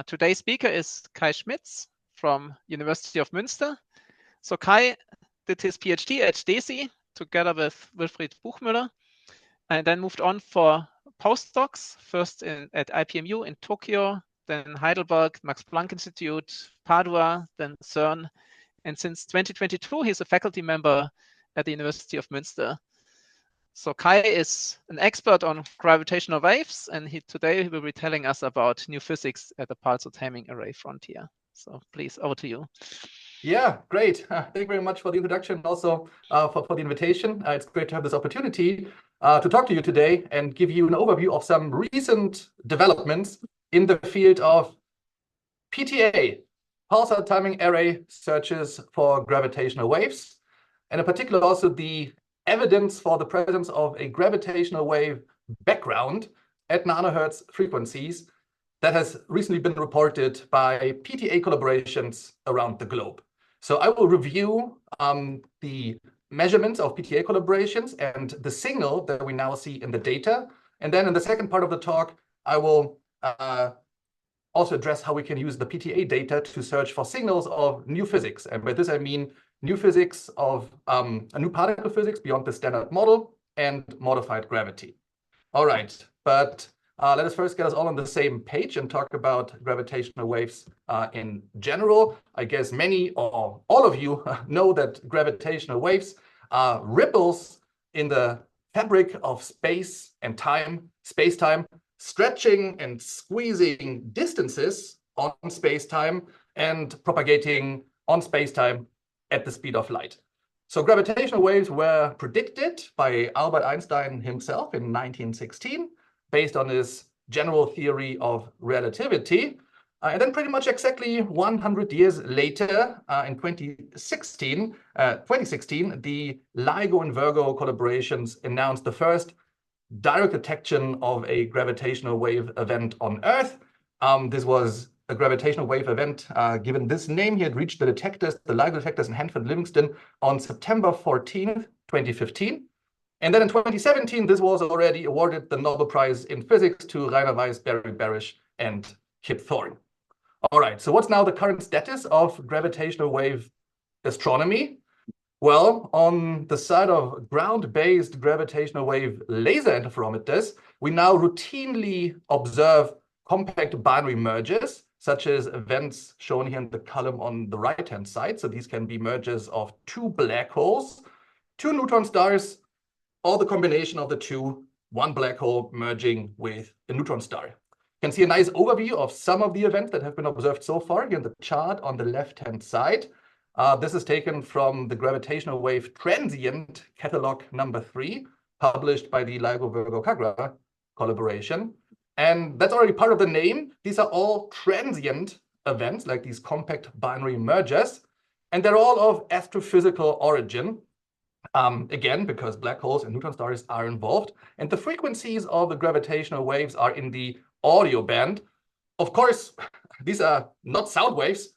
Today's speaker is Kai Schmitz from University of Muenster. So Kai did his PhD at DESY together with Wilfried Buchmüller, and then moved on for postdocs, first at IPMU in Tokyo, then Heidelberg, Max Planck Institute, Padua, then CERN. And since 2022, he's a faculty member at the University of Muenster. So Kai is an expert on gravitational waves, and today he will be telling us about new physics at the Pulsar Timing Array frontier. So please, over to you. Yeah, great. Thank you very much for the introduction, and also for the invitation. It's great to have this opportunity to talk to you today and give you an overview of some recent developments in the field of PTA, Pulsar Timing Array searches for gravitational waves, and in particular also the evidence for the presence of a gravitational wave background at nanohertz frequencies that has recently been reported by PTA collaborations around the globe. So I will review the measurements of PTA collaborations and the signal that we now see in the data. And then in the second part of the talk, I will also address how we can use the PTA data to search for signals of new physics. And by this, I mean new physics of a new particle physics beyond the standard model and modified gravity. All right, but let us first get us all on the same page and talk about gravitational waves in general. I guess many or all of you know that gravitational waves are ripples in the fabric of space and time, space-time, stretching and squeezing distances on space-time and propagating on space-time at the speed of light. So gravitational waves were predicted by Albert Einstein himself in 1916, based on his general theory of relativity. And then pretty much exactly 100 years later, in 2016, the LIGO and Virgo collaborations announced the first direct detection of a gravitational wave event on Earth. This was a gravitational wave event given this name. He had reached the detectors, the LIGO detectors in Hanford, Livingston on September 14th, 2015. And then in 2017, this was already awarded the Nobel Prize in Physics to Rainer Weiss, Barry Barish, and Kip Thorne. All right, so what's now the current status of gravitational wave astronomy? Well, on the side of ground-based gravitational wave laser interferometers, we now routinely observe compact binary mergers, such as events shown here in the column on the right-hand side. So these can be mergers of two black holes, two neutron stars, or the combination of the two, one black hole merging with a neutron star. You can see a nice overview of some of the events that have been observed so far here in the chart on the left-hand side. This is taken from the Gravitational Wave Transient Catalog number 3, published by the LIGO-Virgo-Kagra collaboration. And that's already part of the name. These are all transient events, like these compact binary mergers. And they're all of astrophysical origin. Again, because black holes and neutron stars are involved. And the frequencies of the gravitational waves are in the audio band. Of course, these are not sound waves.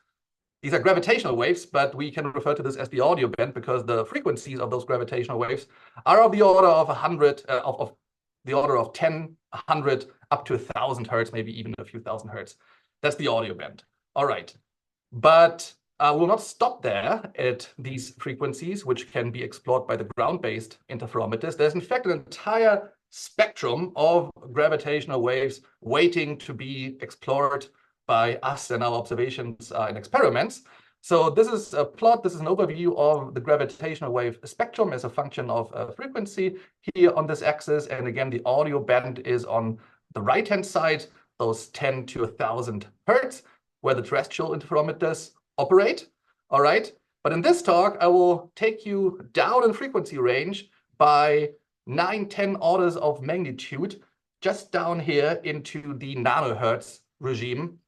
These are gravitational waves, but we can refer to this as the audio band because the frequencies of those gravitational waves are of the order of 100, of the order of 10, 100, up to 1,000 hertz, maybe even a few thousand hertz. That's the audio band. All right. But we'll not stop there at these frequencies, which can be explored by the ground-based interferometers. There's in fact an entire spectrum of gravitational waves waiting to be explored by us and our observations and experiments. So this is a plot, this is an overview of the gravitational wave spectrum as a function of frequency here on this axis. And again, the audio band is on the right-hand side, those 10 to 1,000 hertz, where the terrestrial interferometers operate. All right. But in this talk, I will take you down in frequency range by 9, 10 orders of magnitude, just down here into the nanohertz regime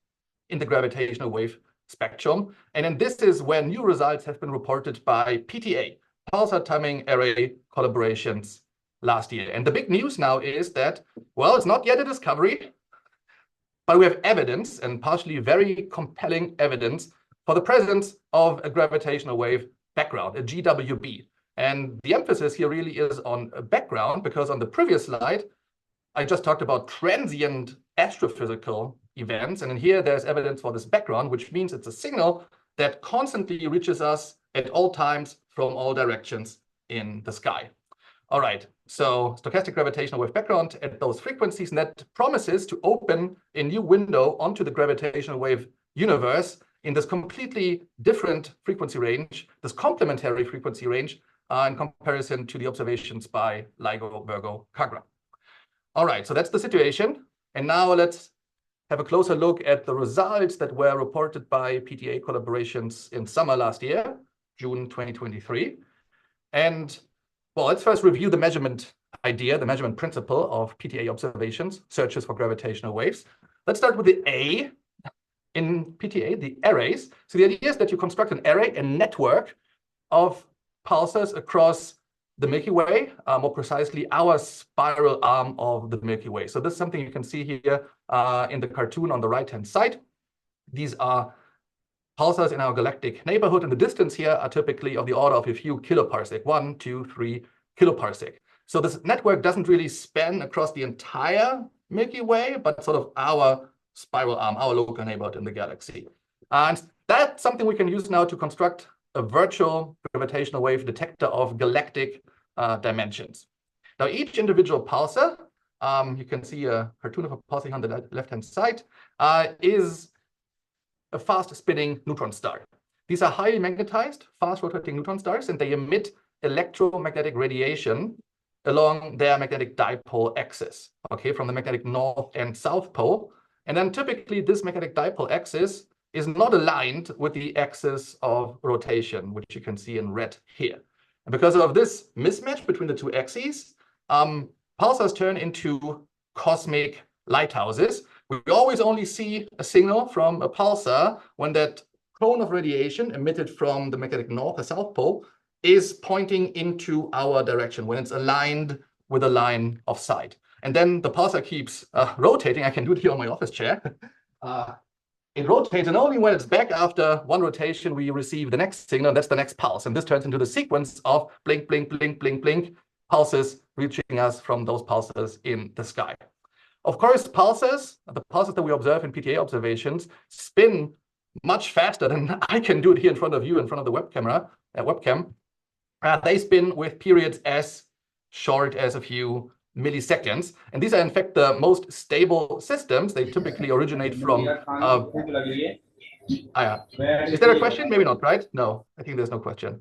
in the gravitational wave spectrum. And then this is where new results have been reported by PTA, Pulsar Timing Array collaborations last year. And the big news now is that, well, it's not yet a discovery, but we have evidence, and partially very compelling evidence, for the presence of a gravitational wave background, a GWB. And the emphasis here really is on a background, because on the previous slide, I just talked about transient astrophysical events. And in here, there's evidence for this background, which means it's a signal that constantly reaches us at all times from all directions in the sky. All right, so stochastic gravitational wave background at those frequencies, and that promises to open a new window onto the gravitational wave universe in this completely different frequency range, this complementary frequency range, in comparison to the observations by LIGO, Virgo, Kagra. All right, so that's the situation. And now let's have a closer look at the results that were reported by PTA collaborations in summer last year, June 2023. And well, let's first review the measurement idea, the measurement principle of PTA observations, searches for gravitational waves. Let's start with the A in PTA, the arrays. So the idea is that you construct an array, a network of pulsars across the Milky Way, more precisely our spiral arm of the Milky Way. So this is something you can see here in the cartoon on the right-hand side. These are pulsars in our galactic neighborhood, and the distance here are typically of the order of a few kiloparsec, 1, 2, 3 kiloparsec. So this network doesn't really span across the entire Milky Way, but sort of our spiral arm, our local neighborhood in the galaxy. And that's something we can use now to construct a virtual gravitational wave detector of galactic dimensions. Now, each individual pulsar, you can see a cartoon of a pulsar on the left-hand side, is a fast-spinning neutron star. These are highly magnetized, fast-rotating neutron stars, and they emit electromagnetic radiation along their magnetic dipole axis, okay, from the magnetic north and south pole. And then typically this magnetic dipole axis is not aligned with the axis of rotation, which you can see in red here. And because of this mismatch between the two axes, pulsars turn into cosmic lighthouses. We always only see a signal from a pulsar when that cone of radiation emitted from the magnetic north or south pole is pointing into our direction, when it's aligned with a line of sight. And then the pulsar keeps rotating. I can do it here on my office chair. It rotates, and only when it's back after one rotation, we receive the next signal, and that's the next pulse. And this turns into the sequence of blink, blink, blink, blink, blink, pulses reaching us from those pulsars in the sky. Of course, the pulsars that we observe in PTA observations spin much faster than I can do it here in front of you, in front of the webcam. They spin with periods as short as a few milliseconds. And these are, in fact, the most stable systems. They typically originate from... Is there a question? Maybe not, right? No, I think there's no question.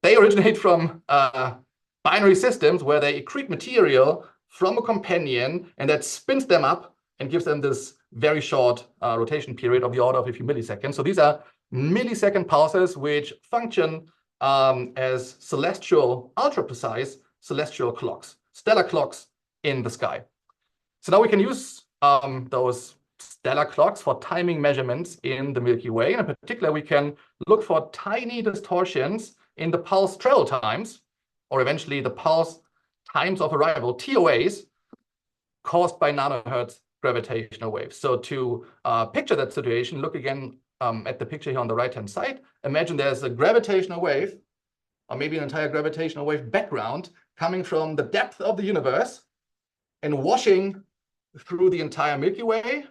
They originate from binary systems where they accrete material from a companion, and that spins them up and gives them this very short rotation period of the order of a few milliseconds. So these are millisecond pulsars which function as celestial, ultra-precise celestial clocks, stellar clocks in the sky. So now we can use those stellar clocks for timing measurements in the Milky Way. And in particular, we can look for tiny distortions in the pulse travel times, or eventually the pulse times of arrival, TOAs, caused by nanohertz gravitational waves. So to picture that situation, look again at the picture here on the right-hand side. Imagine there's a gravitational wave, or maybe an entire gravitational wave background coming from the depth of the universe and washing through the entire Milky Way,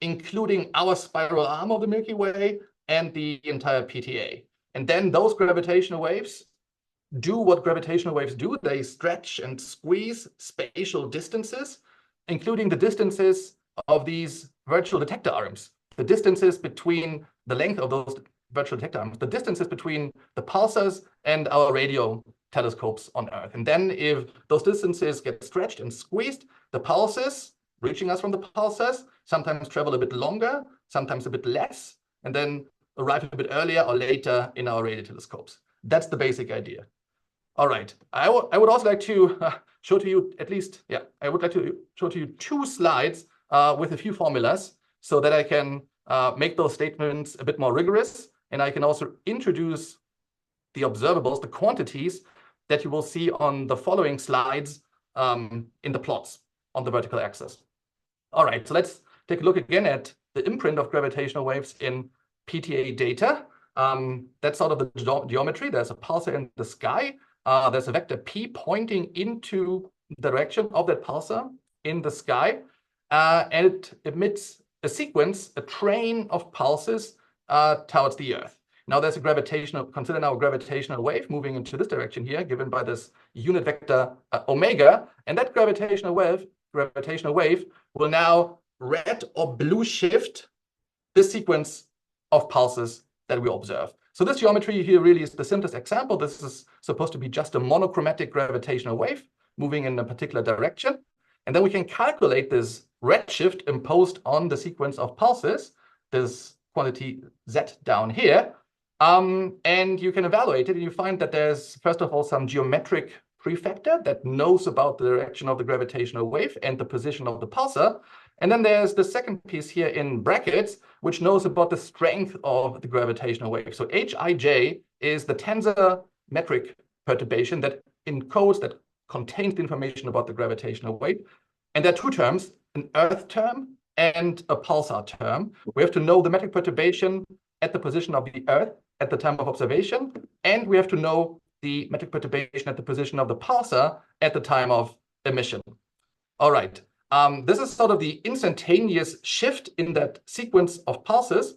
including our spiral arm of the Milky Way and the entire PTA. And then those gravitational waves do what gravitational waves do. They stretch and squeeze spatial distances, including the distances of these virtual detector arms, the distances between the length of those virtual detector arms, the distances between the pulsars and our radio telescopes on Earth. And then if those distances get stretched and squeezed, the pulses reaching us from the pulsars sometimes travel a bit longer, sometimes a bit less, and then arrive a bit earlier or later in our radio telescopes. That's the basic idea. All right, I would also like to show to you I would like to show to you two slides with a few formulas so that I can make those statements a bit more rigorous, and I can also introduce the observables, the quantities that you will see on the following slides in the plots on the vertical axis. All right, so let's take a look again at the imprint of gravitational waves in PTA data. That's sort of the geometry. There's a pulsar in the sky. There's a vector P pointing into the direction of that pulsar. in the sky, and it emits a sequence, a train of pulses towards the Earth. Now there's a gravitational, consider now a gravitational wave moving into this direction here, given by this unit vector omega, and that gravitational wave will now red or blue shift this sequence of pulses that we observe. So this geometry here really is the simplest example. This is supposed to be just a monochromatic gravitational wave moving in a particular direction. And then we can calculate this redshift imposed on the sequence of pulses, this quantity z down here. And you can evaluate it, and you find that there's, first of all, some geometric prefactor that knows about the direction of the gravitational wave and the position of the pulsar. And then there's the second piece here in brackets, which knows about the strength of the gravitational wave. So Hij is the tensor metric perturbation that encodes, that contains the information about the gravitational wave. And there are two terms, an Earth term and a pulsar term. We have to know the metric perturbation at the position of the Earth at the time of observation, and we have to know the metric perturbation at the position of the pulsar at the time of emission. All right, this is sort of the instantaneous shift in that sequence of pulses,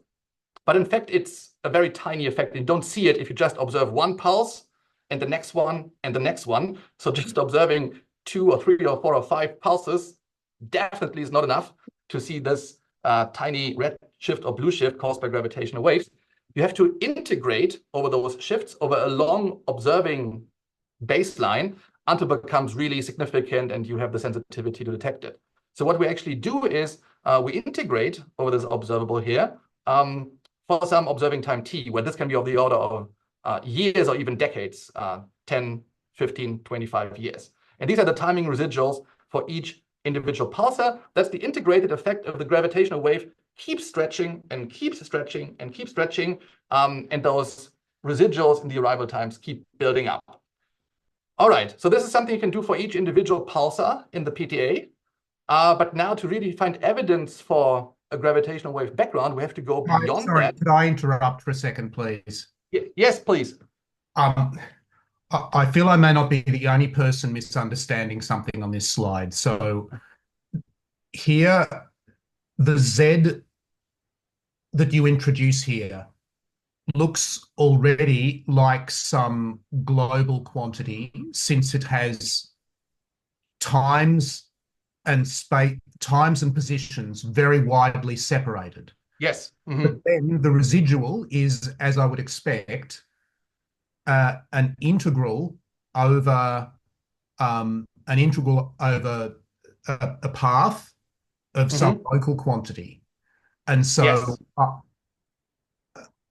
but in fact, it's a very tiny effect. You don't see it if you just observe one pulse and the next one and the next one. So just observing 2 or 3 or 4 or 5 pulses definitely is not enough to see this tiny red shift or blue shift caused by gravitational waves. You have to integrate over those shifts over a long observing baseline until it becomes really significant and you have the sensitivity to detect it. So what we actually do is we integrate over this observable here for some observing time t, where this can be of the order of years or even decades, 10, 15, 25 years. And these are the timing residuals for each individual pulsar. That's the integrated effect of the gravitational wave keeps stretching and keeps stretching and keeps stretching, and those residuals in the arrival times keep building up. All right, so this is something you can do for each individual pulsar in the PTA. But now to really find evidence for a gravitational wave background, we have to go beyond that. Could I interrupt for a second, please? Yes, please. I feel I may not be the only person misunderstanding something on this slide. So here, the Z that you introduce here looks already like some global quantity, since it has times and space, times and positions very widely separated. Yes. Mm-hmm. But then the residual is, as I would expect, an integral over a path of some local quantity. And so yes.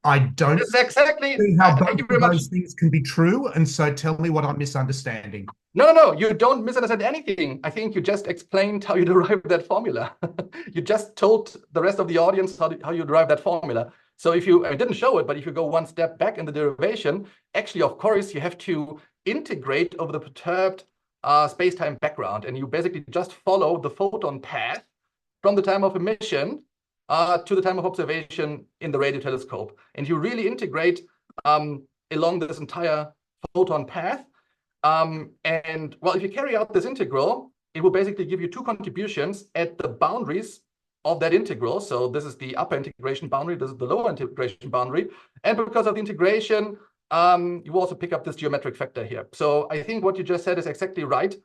I don't exactly see how both of those things can be true. And so tell me what I'm misunderstanding. No, you don't misunderstand anything. I think you just explained how you derive that formula. You just told the rest of the audience how you derive that formula. So if you, I didn't show it, but if you go one step back in the derivation, actually, of course, you have to integrate over the perturbed space-time background. And you basically just follow the photon path from the time of emission to the time of observation in the radio telescope. And you really integrate along this entire photon path. And well, if you carry out this integral, it will basically give you two contributions at the boundaries of that integral. So this is the upper integration boundary, this is the lower integration boundary. And because of the integration, you also pick up this geometric factor here. So I think what you just said is exactly right.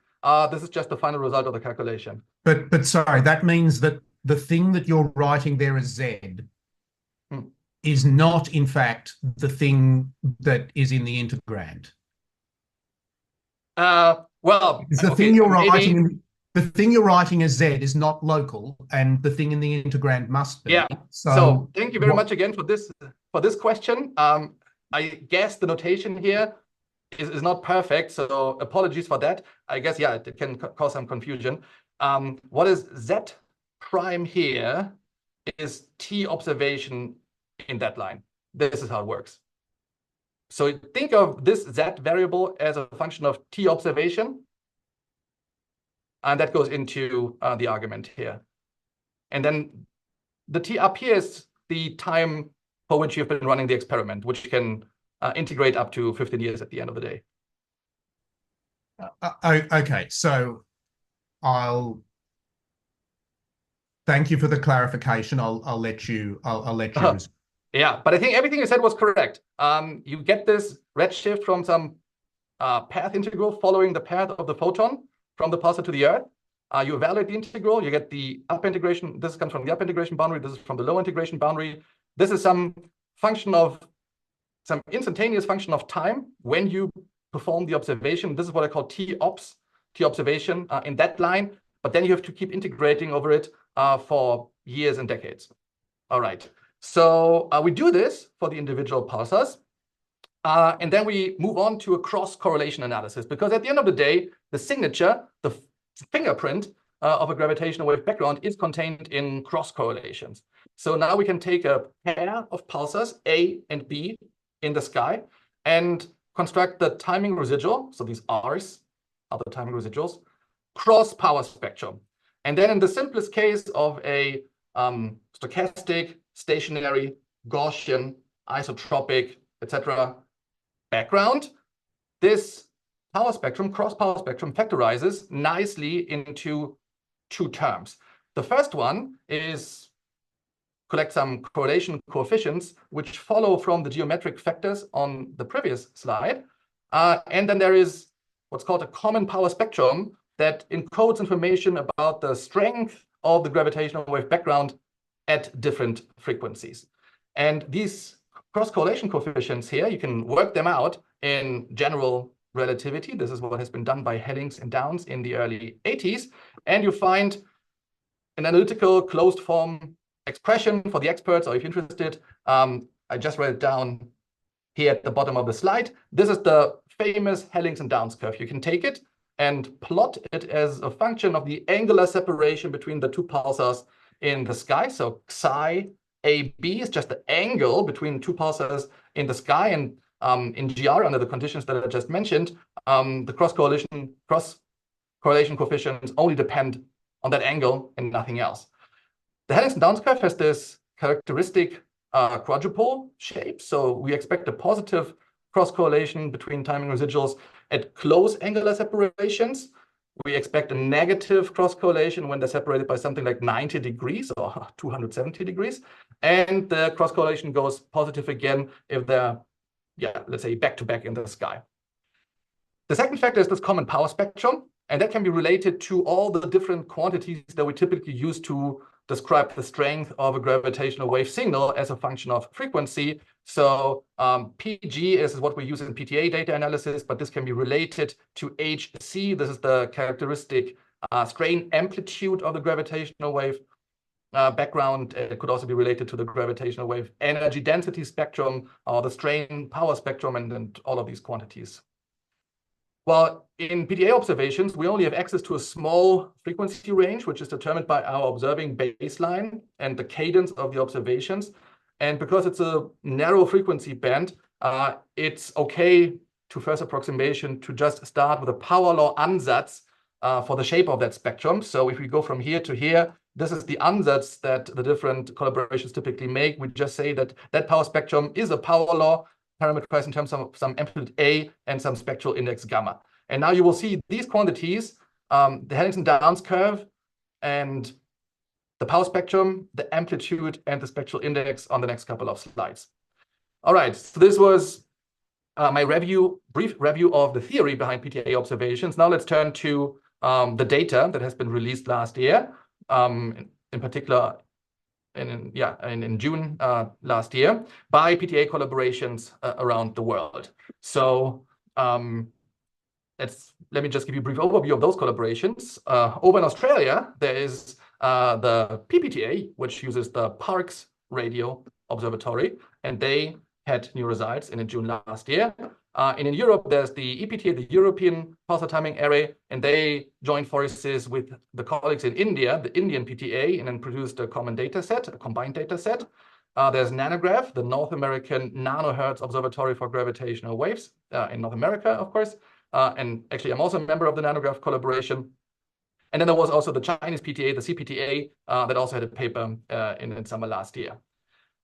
This is just the final result of the calculation. But sorry, that means that the thing that you're writing there as Z is not, in fact, the thing that is in the integrand. Well, the thing you're writing the thing you're writing as Z is not local, and the thing in the integrand must be. Yeah. So thank you very much again for this question. I guess the notation here is not perfect, so apologies for that. I guess, yeah, it can cause some confusion. What is Z prime here is T observation in that line. This is how it works. So think of this Z variable as a function of T observation, and that goes into the argument here. And then the T up here is the time for which you've been running the experiment, which can integrate up to 15 years at the end of the day. Okay, so I'll Thank you for the clarification. I'll let you respond. Yeah, but I think everything you said was correct. You get this redshift from some path integral following the path of the photon from the pulsar to the Earth. You evaluate the integral, you get the up integration. This comes from the up integration boundary. This is from the low integration boundary. This is some instantaneous function of time when you perform the observation. This is what I call T-ops, T-observation in that line. But then you have to keep integrating over it for years and decades. All right. So we do this for the individual pulsars. And then we move on to a cross-correlation analysis, because at the end of the day, the signature, the fingerprint of a gravitational wave background is contained in cross-correlations. So now we can take a pair of pulsars, A and B, in the sky and construct the timing residual. So these R's are the timing residuals, cross-power spectrum. And then in the simplest case of a stochastic, stationary, Gaussian, isotropic, etc. background, this power spectrum, cross-power spectrum, factorizes nicely into two terms. The first one is collect some correlation coefficients which follow from the geometric factors on the previous slide. And then there is what's called a common power spectrum that encodes information about the strength of the gravitational wave background at different frequencies. And these cross-correlation coefficients here, you can work them out in general relativity. This is what has been done by Hellings and Downs in the early 80s. And you find an analytical closed form expression for the experts, or if you're interested, I just wrote it down here at the bottom of the slide. This is the famous Hellings and Downs curve. You can take it and plot it as a function of the angular separation between the two pulsars in the sky. So psi AB is just the angle between two pulsars in the sky, and in GR, under the conditions that I just mentioned, the cross-correlation coefficients only depend on that angle and nothing else. The Hellings and Downs curve has this characteristic quadrupole shape, so we expect a positive cross-correlation between timing residuals at close angular separations. We expect a negative cross-correlation when they're separated by something like 90 degrees or 270 degrees. And the cross-correlation goes positive again if they're, let's say, back-to-back in the sky. The second factor is this common power spectrum, and that can be related to all the different quantities that we typically use to describe the strength of a gravitational wave signal as a function of frequency. So PG is what we use in PTA data analysis, but this can be related to HC. This is the characteristic strain amplitude of the gravitational wave background. It could also be related to the gravitational wave energy density spectrum, or the strain power spectrum, and all of these quantities. Well, in PTA observations, we only have access to a small frequency range, which is determined by our observing baseline and the cadence of the observations. And because it's a narrow frequency band, it's okay to first approximation to just start with a power law ansatz for the shape of that spectrum. So if we go from here to here, this is the ansatz that the different collaborations typically make. We just say that that power spectrum is a power law parameterized in terms of some amplitude A and some spectral index gamma. And now you will see these quantities, the Hellings and Downs curve and the power spectrum, the amplitude, and the spectral index on the next couple of slides. All right, so this was my brief review of the theory behind PTA observations. Now let's turn to the data that has been released last year, in particular in June last year, by PTA collaborations around the world. So let me just give you a brief overview of those collaborations. Over in Australia, there is the PPTA, which uses the Parkes Radio Observatory, and they had new results in June last year. And in Europe, there's the EPTA, the European Pulsar Timing Array, and they joined forces with the colleagues in India, the Indian PTA, and then produced a common data set, a combined data set. There's NanoGrav, the North American nanohertz observatory for gravitational waves in North America, of course. And actually, I'm also a member of the NanoGrav collaboration. And then there was also the Chinese PTA, the CPTA, that also had a paper in summer last year.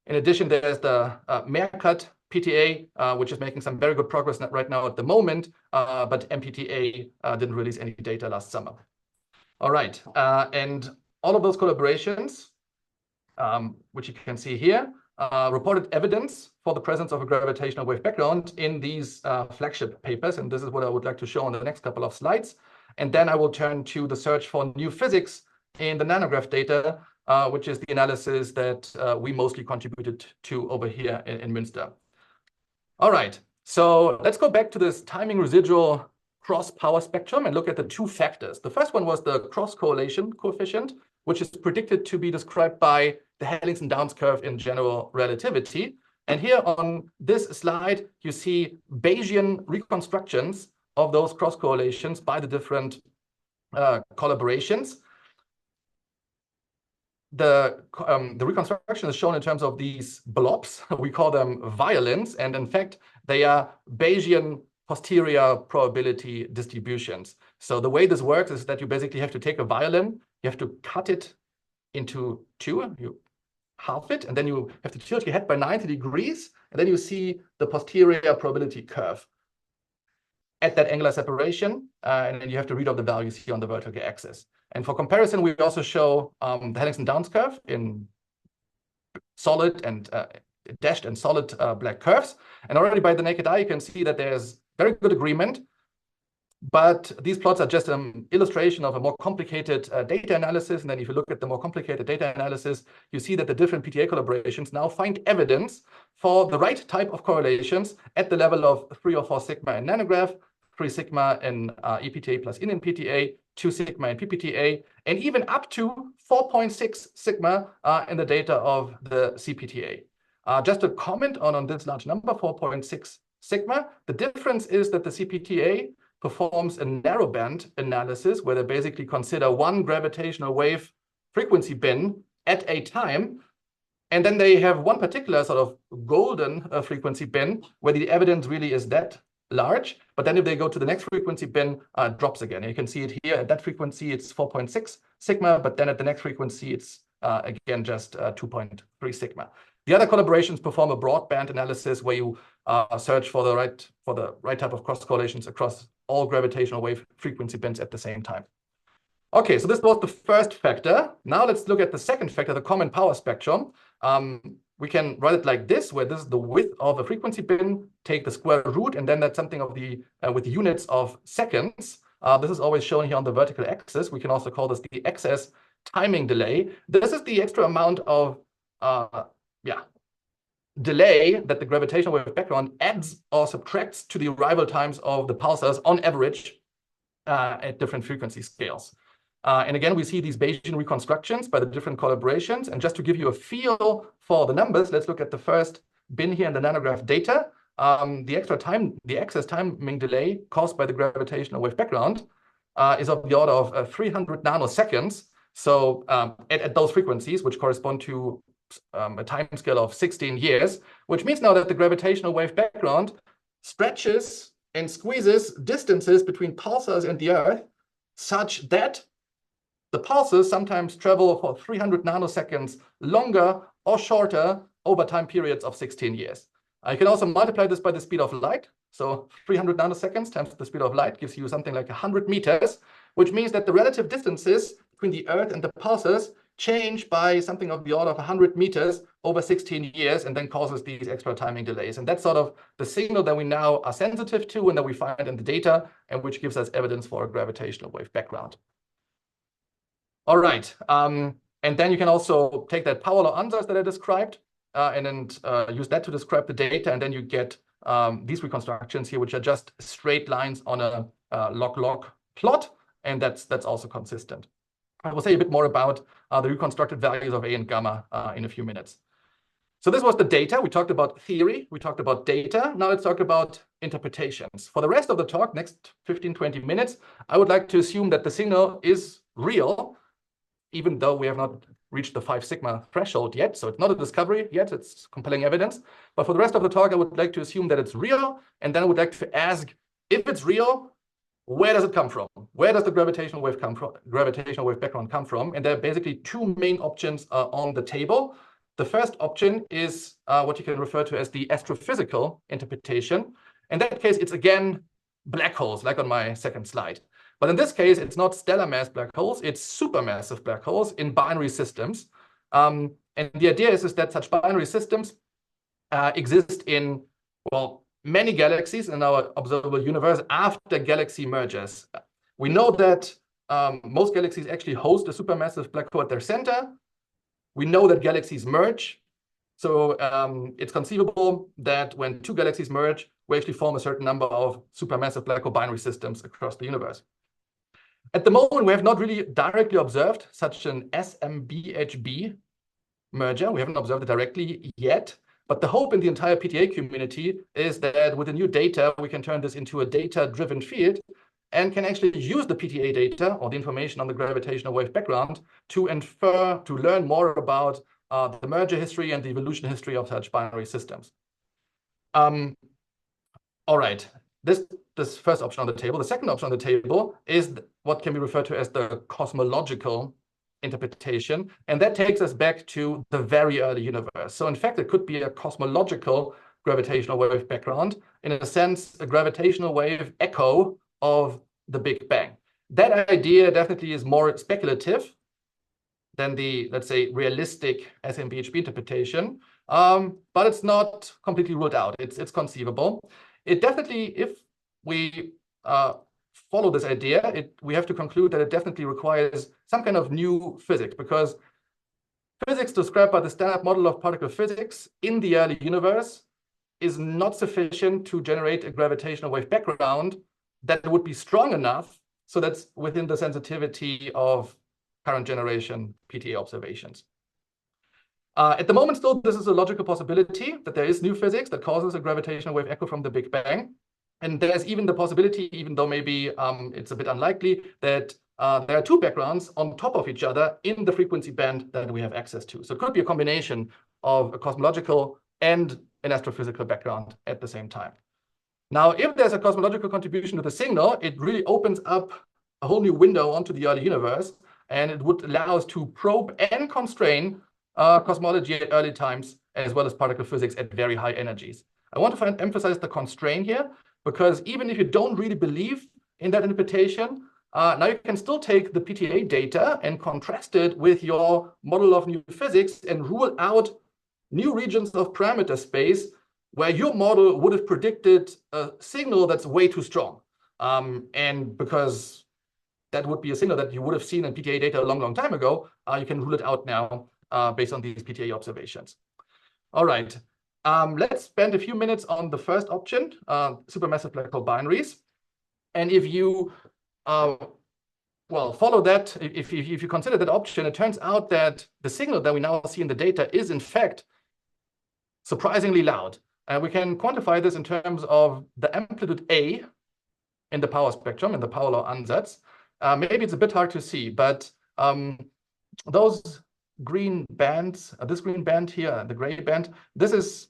In addition, there's the Meerkat PTA, which is making some very good progress right now at the moment, but MPTA didn't release any data last summer. All right, and all of those collaborations, which you can see here, reported evidence for the presence of a gravitational wave background in these flagship papers. And this is what I would like to show on the next couple of slides. And then I will turn to the search for new physics in the nanograph data, which is the analysis that we mostly contributed to over here in Muenster. All right, so let's go back to this timing residual cross power spectrum and look at the two factors. The first one was the cross correlation coefficient, which is predicted to be described by the Hellingston and Downs curve in general relativity. And here on this slide, you see Bayesian reconstructions of those cross correlations by the different collaborations. The reconstruction is shown in terms of these blobs. We call them violins, and in fact, they are Bayesian posterior probability distributions. So the way this works is that you basically have to take a violin, you have to cut it into two, you half it, and then you have to tilt your head by 90 degrees, and then you see the posterior probability curve at that angular separation, and then you have to read out the values here on the vertical axis. And for comparison, we also show the Hellingston and Downs curve in solid and dashed and solid black curves. And already by the naked eye, you can see that there's very good agreement. But these plots are just an illustration of a more complicated data analysis. And then if you look at the more complicated data analysis, you see that the different PTA collaborations now find evidence for the right type of correlations at the level of 3 or 4 sigma in nanograph, 3 sigma in ePTA plus in PTA, 2 sigma in PPTA, and even up to 4.6 sigma in the data of the CPTA. Just a comment on this large number, 4.6 sigma. The difference is that the CPTA performs a narrowband analysis where they basically consider one gravitational wave frequency bin at a time. And then they have one particular sort of golden frequency bin where the evidence really is that large. But then if they go to the next frequency bin, it drops again. You can see it here at that frequency, it's 4.6 sigma, but then at the next frequency, it's again just 2.3 sigma. The other collaborations perform a broadband analysis where you search for the right type of cross correlations across all gravitational wave frequency bins at the same time. Okay, so this was the first factor. Now let's look at the second factor, the common power spectrum. We can write it like this, where this is the width of a frequency bin, take the square root, and then that's something of the with the units of seconds. This is always shown here on the vertical axis. We can also call this the excess timing delay. This is the extra amount of delay that the gravitational wave background adds or subtracts to the arrival times of the pulsars on average at different frequency scales. And again, we see these Bayesian reconstructions by the different collaborations. And just to give you a feel for the numbers, let's look at the first bin here in the nanograph data. The excess timing delay caused by the gravitational wave background is of the order of 300 nanoseconds. So at those frequencies, which correspond to a time scale of 16 years, which means now that the gravitational wave background stretches and squeezes distances between pulsars and the Earth such that the pulses sometimes travel for 300 nanoseconds longer or shorter over time periods of 16 years. You can also multiply this by the speed of light. So 300 nanoseconds times the speed of light gives you something like 100 meters, which means that the relative distances between the Earth and the pulsars change by something of the order of 100 meters over 16 years and then causes these extra timing delays. And that's sort of the signal that we now are sensitive to and that we find in the data and which gives us evidence for a gravitational wave background. All right. And then you can also take that power law answers that I described and then use that to describe the data. And then you get these reconstructions here, which are just straight lines on a log-log plot. And that's also consistent. I will say a bit more about the reconstructed values of A and gamma in a few minutes. So this was the data. We talked about theory. We talked about data. Now let's talk about interpretations. For the rest of the talk, next 15, 20 minutes, I would like to assume that the signal is real, even though we have not reached the 5 sigma threshold yet. So it's not a discovery yet. It's compelling evidence. But for the rest of the talk, I would like to assume that it's real. And then I would like to ask, if it's real, where does it come from? Where does the gravitational wave come from? Gravitational wave background come from? And there are basically two main options on the table. The first option is what you can refer to as the astrophysical interpretation. In that case, it's again black holes, like on my second slide. But in this case, it's not stellar mass black holes, it's supermassive black holes in binary systems. And the idea is that such binary systems exist in, well, many galaxies in our observable universe after galaxy mergers. We know that most galaxies actually host a supermassive black hole at their center. We know that galaxies merge. So it's conceivable that when two galaxies merge, we actually form a certain number of supermassive black hole binary systems across the universe. At the moment, we have not really directly observed such an SMBHB merger. We haven't observed it directly yet. But the hope in the entire PTA community is that with the new data, we can turn this into a data-driven field and can actually use the PTA data or the information on the gravitational wave background to learn more about the merger history and the evolution history of such binary systems. All right, this first option on the table. The second option on the table is what can be referred to as the cosmological interpretation, and that takes us back to the very early universe. So in fact, it could be a cosmological gravitational wave background, in a sense, a gravitational wave echo of the Big Bang. That idea definitely is more speculative than the, let's say, realistic SMBHB interpretation, but it's not completely ruled out. It's conceivable. It definitely, if we follow this idea, we have to conclude that it definitely requires some kind of new physics, because physics described by the standard model of particle physics in the early universe is not sufficient to generate a gravitational wave background that would be strong enough so that's within the sensitivity of current generation PTA observations. At the moment, still, this is a logical possibility that there is new physics that causes a gravitational wave echo from the Big Bang. And there's even the possibility, even though maybe it's a bit unlikely, that there are two backgrounds on top of each other in the frequency band that we have access to. So it could be a combination of a cosmological and an astrophysical background at the same time. Now, if there's a cosmological contribution to the signal, it really opens up a whole new window onto the early universe, and it would allow us to probe and constrain cosmology at early times, as well as particle physics at very high energies. I want to emphasize the constraint here, because even if you don't really believe in that interpretation, now you can still take the PTA data and contrast it with your model of new physics and rule out new regions of parameter space where your model would have predicted a signal that's way too strong. And because that would be a signal that you would have seen in PTA data a long, long time ago, you can rule it out now based on these PTA observations. All right, let's spend a few minutes on the first option, supermassive black hole binaries. And if you follow that, if you consider that option, it turns out that the signal that we now see in the data is in fact surprisingly loud. And we can quantify this in terms of the amplitude A in the power spectrum, in the power law ansatz. Maybe it's a bit hard to see, but those green bands, this green band here, the gray band, this is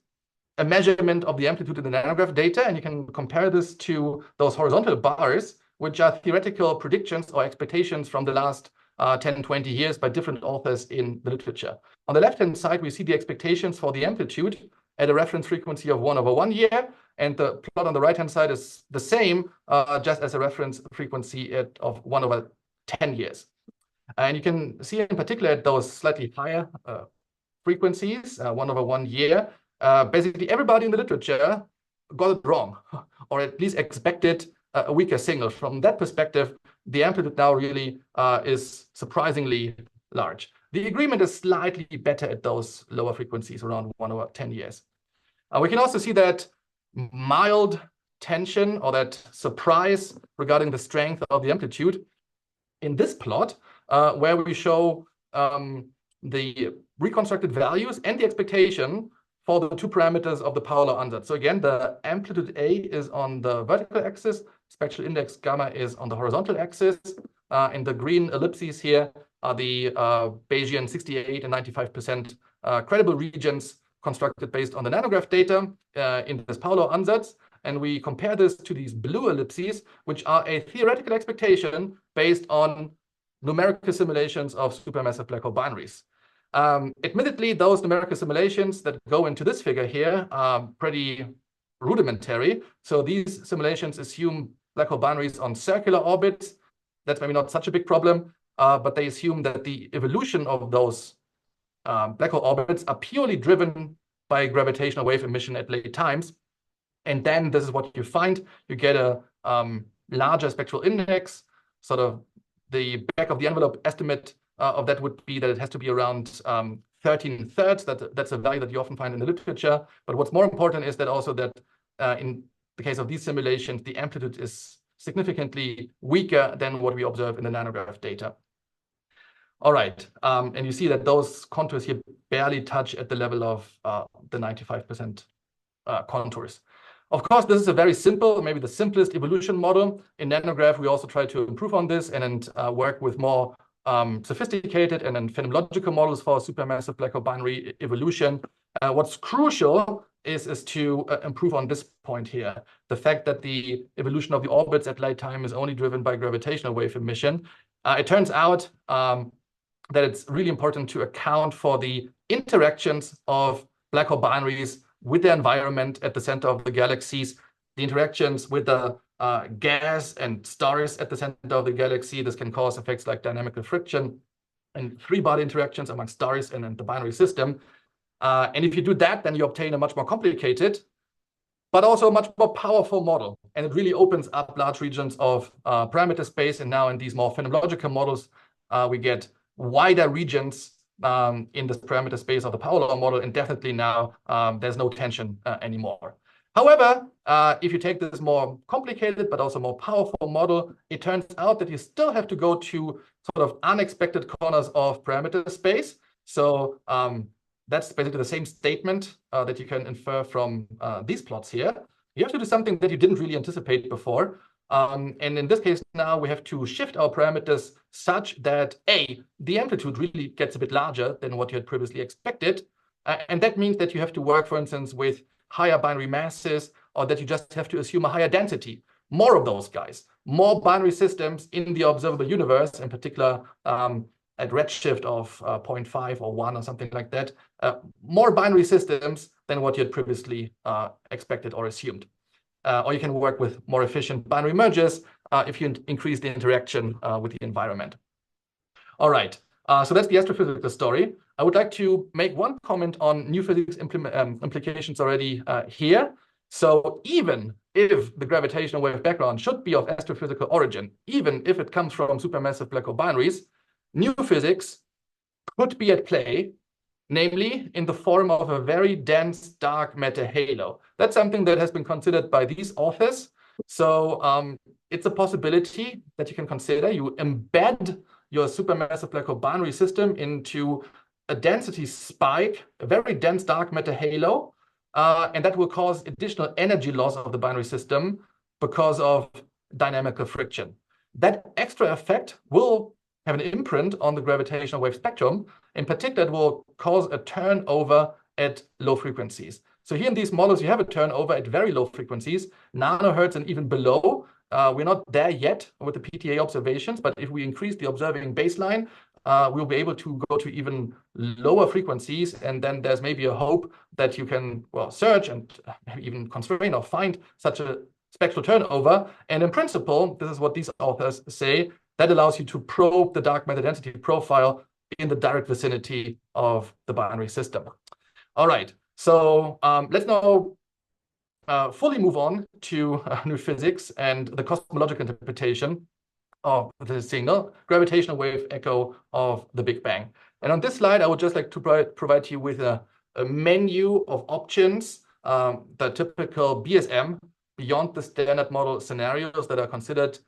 a measurement of the amplitude in the nanograph data, and you can compare this to those horizontal bars, which are theoretical predictions or expectations from the last 10, 20 years by different authors in the literature. On the left-hand side, we see the expectations for the amplitude at a reference frequency of 1/1 year, and the plot on the right-hand side is the same, just as a reference frequency of 1/10 years. And you can see in particular at those slightly higher frequencies, 1/1 year, basically everybody in the literature got it wrong, or at least expected a weaker signal. From that perspective, the amplitude now really is surprisingly large. The agreement is slightly better at those lower frequencies, around 1/10 years. We can also see that mild tension, or that surprise regarding the strength of the amplitude in this plot, where we show the reconstructed values and the expectation for the two parameters of the power law ansatz. So again, the amplitude A is on the vertical axis, spectral index gamma is on the horizontal axis. And the green ellipses here are the Bayesian 68 and 95% credible regions constructed based on the nanograph data in this power law ansatz. And we compare this to these blue ellipses, which are a theoretical expectation based on numerical simulations of supermassive black hole binaries. Admittedly, those numerical simulations that go into this figure here are pretty rudimentary. So these simulations assume black hole binaries on circular orbits that's maybe not such a big problem, but they assume that the evolution of those black hole orbits are purely driven by gravitational wave emission at late times. And then this is what you find. You get a larger spectral index. Sort of the back of the envelope estimate of that would be that it has to be around 13 thirds. That's a value that you often find in the literature. But what's more important is that also that in the case of these simulations, the amplitude is significantly weaker than what we observe in the nanograph data. All right, and you see that those contours here barely touch at the level of the 95% contours. Of course, this is a very simple, maybe the simplest evolution model. In nanograph, we also try to improve on this and work with more sophisticated and then phenomenological models for supermassive black hole binary evolution. What's crucial is to improve on this point here. The fact that the evolution of the orbits at late time is only driven by gravitational wave emission. It turns out that it's really important to account for the interactions of black hole binaries with the environment at the center of the galaxies, the interactions with the gas and stars at the center of the galaxy. This can cause effects like dynamical friction and three-body interactions among stars and the binary system. And if you do that, then you obtain a much more complicated, but also a much more powerful model. And it really opens up large regions of parameter space. And now in these more phenomenological models, we get wider regions in the parameter space of the power law model, and definitely now there's no tension anymore. However, if you take this more complicated but also more powerful model, it turns out that you still have to go to sort of unexpected corners of parameter space. So that's basically the same statement that you can infer from these plots here. You have to do something that you didn't really anticipate before. And in this case, now we have to shift our parameters such that the amplitude really gets a bit larger than what you had previously expected. And that means that you have to work, for instance, with higher binary masses, or that you just have to assume a higher density, more of those guys, more binary systems in the observable universe, in particular at redshift of 0.5 or 1 or something like that, more binary systems than what you had previously expected or assumed. Or you can work with more efficient binary mergers if you increase the interaction with the environment. All right, so that's the astrophysical story. I would like to make one comment on new physics implications already here. So even if the gravitational wave background should be of astrophysical origin, even if it comes from supermassive black hole binaries, new physics could be at play, namely in the form of a very dense dark matter halo. That's something that has been considered by these authors. So it's a possibility that you can consider. You embed your supermassive black hole binary system into a density spike, a very dense dark matter halo, and that will cause additional energy loss of the binary system because of dynamical friction. That extra effect will have an imprint on the gravitational wave spectrum. In particular, it will cause a turnover at low frequencies. So here in these models, you have a turnover at very low frequencies, nanohertz and even below. We're not there yet with the PTA observations, but if we increase the observing baseline, we'll be able to go to even lower frequencies. And then there's maybe a hope that you can, well, search and even constrain or find such a spectral turnover. And in principle, this is what these authors say, that allows you to probe the dark matter density profile in the direct vicinity of the binary system. All right, so let's now fully move on to new physics and the cosmological interpretation of the signal, gravitational wave echo of the Big Bang. And on this slide, I would just like to provide you with a menu of options, the typical BSM, beyond the standard model scenarios that are considered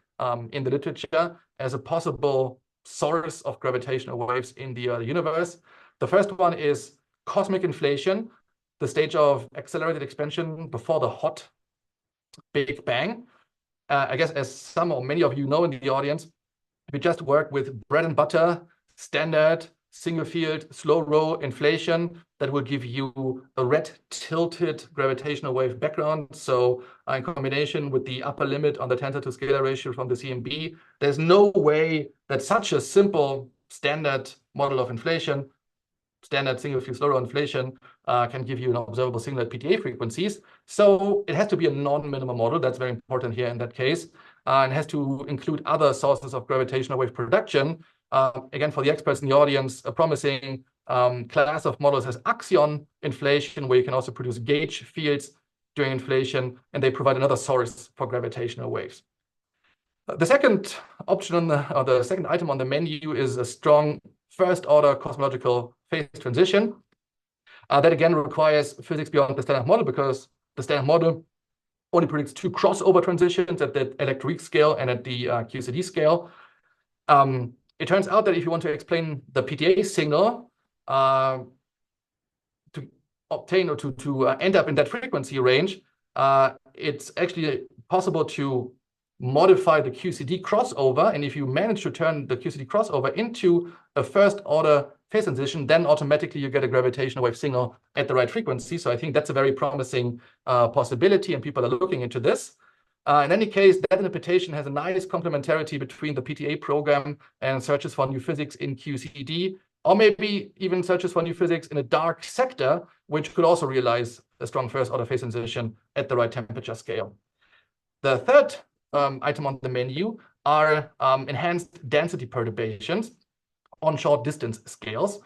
in the literature as a possible source of gravitational waves in the universe. The first one is cosmic inflation, the stage of accelerated expansion before the hot Big Bang. I guess as some or many of you know in the audience, if you just work with bread and butter, standard, single field, slow row inflation, that will give you a red tilted gravitational wave background. So in combination with the upper limit on the tensor to scalar ratio from the CMB, there's no way that such a simple standard model of inflation, standard single field slow row inflation, can give you an observable signal at PTA frequencies. So it has to be a non-minimum model. That's very important here in that case. and has to include other sources of gravitational wave production. Again, for the experts in the audience, a promising class of models has axion inflation, where you can also produce gauge fields during inflation, and they provide another source for gravitational waves. The second option on the second item on the menu is a strong first-order cosmological phase transition. That again requires physics beyond the standard model, because the standard model only predicts two crossover transitions at the electroweak scale and at the QCD scale. It turns out that if you want to explain the PTA signal to obtain or to end up in that frequency range, it's actually possible to modify the QCD crossover. And if you manage to turn the QCD crossover into a first order phase transition, then automatically you get a gravitational wave signal at the right frequency. So I think that's a very promising possibility, and people are looking into this. In any case, that interpretation has a nice complementarity between the PTA program and searches for new physics in QCD, or maybe even searches for new physics in a dark sector, which could also realize a strong first order phase transition at the right temperature scale. The third item on the menu are enhanced density perturbations on short distance scales.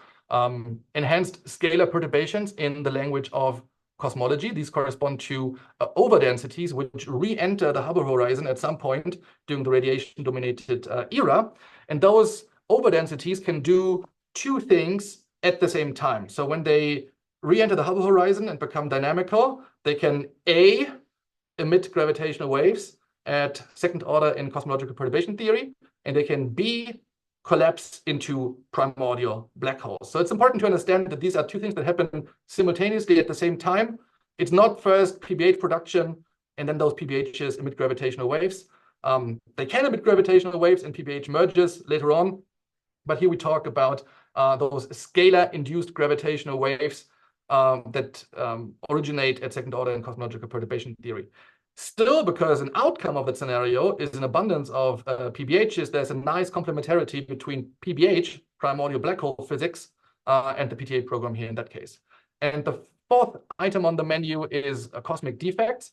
Enhanced scalar perturbations in the language of cosmology. These correspond to overdensities which re-enter the Hubble horizon at some point during the radiation-dominated era. And those overdensities can do two things at the same time. So when they re-enter the Hubble horizon and become dynamical, they can A, emit gravitational waves at second order in cosmological perturbation theory, and they can B, collapse into primordial black holes. So it's important to understand that these are two things that happen simultaneously at the same time. It's not first PBH production and then those PBHs emit gravitational waves. They can emit gravitational waves and PBH merges later on, but here we talk about those scalar-induced gravitational waves that originate at second order in cosmological perturbation theory. Still, because an outcome of that scenario is an abundance of PBHs, there's a nice complementarity between PBH, primordial black hole physics, and the PTA program here in that case. And the fourth item on the menu is cosmic defects.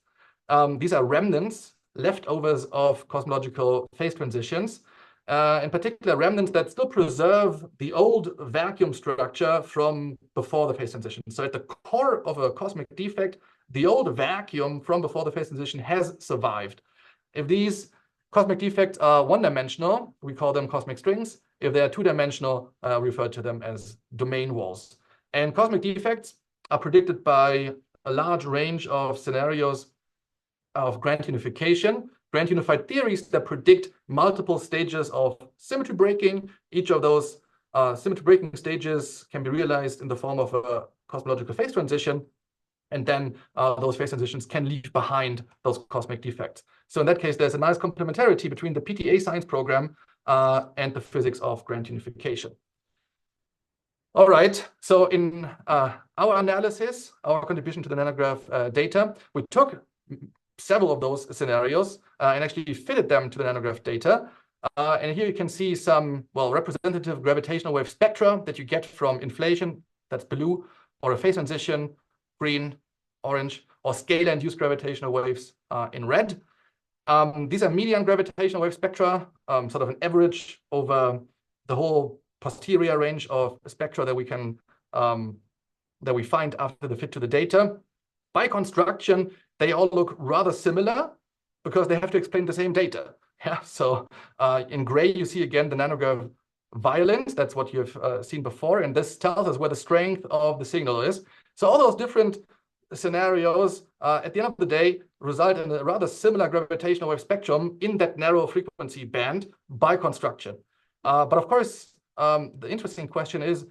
These are remnants, leftovers of cosmological phase transitions, in particular remnants that still preserve the old vacuum structure from before the phase transition. So at the core of a cosmic defect, the old vacuum from before the phase transition has survived. If these cosmic defects are one-dimensional, we call them cosmic strings. If they are two-dimensional, we refer to them as domain walls. And cosmic defects are predicted by a large range of scenarios of grand unification, grand unified theories that predict multiple stages of symmetry breaking. Each of those symmetry breaking stages can be realized in the form of a cosmological phase transition. And then those phase transitions can leave behind those cosmic defects. So in that case, there's a nice complementarity between the PTA science program and the physics of grand unification. All right, so in our analysis, our contribution to the nanograph data, we took several of those scenarios and actually fitted them to the nanograph data. And here you can see some, well, representative gravitational wave spectra that you get from inflation, that's blue, or a phase transition, green, orange, or scalar-induced gravitational waves in red. These are median gravitational wave spectra, sort of an average over the whole posterior range of spectra that we can that we find after the fit to the data. By construction, they all look rather similar because they have to explain the same data. Yeah. So in gray, you see again the nanograph violence. That's what you've seen before, and this tells us where the strength of the signal is. So all those different scenarios, at the end of the day, result in a rather similar gravitational wave spectrum in that narrow frequency band by construction. But of course, the interesting question is,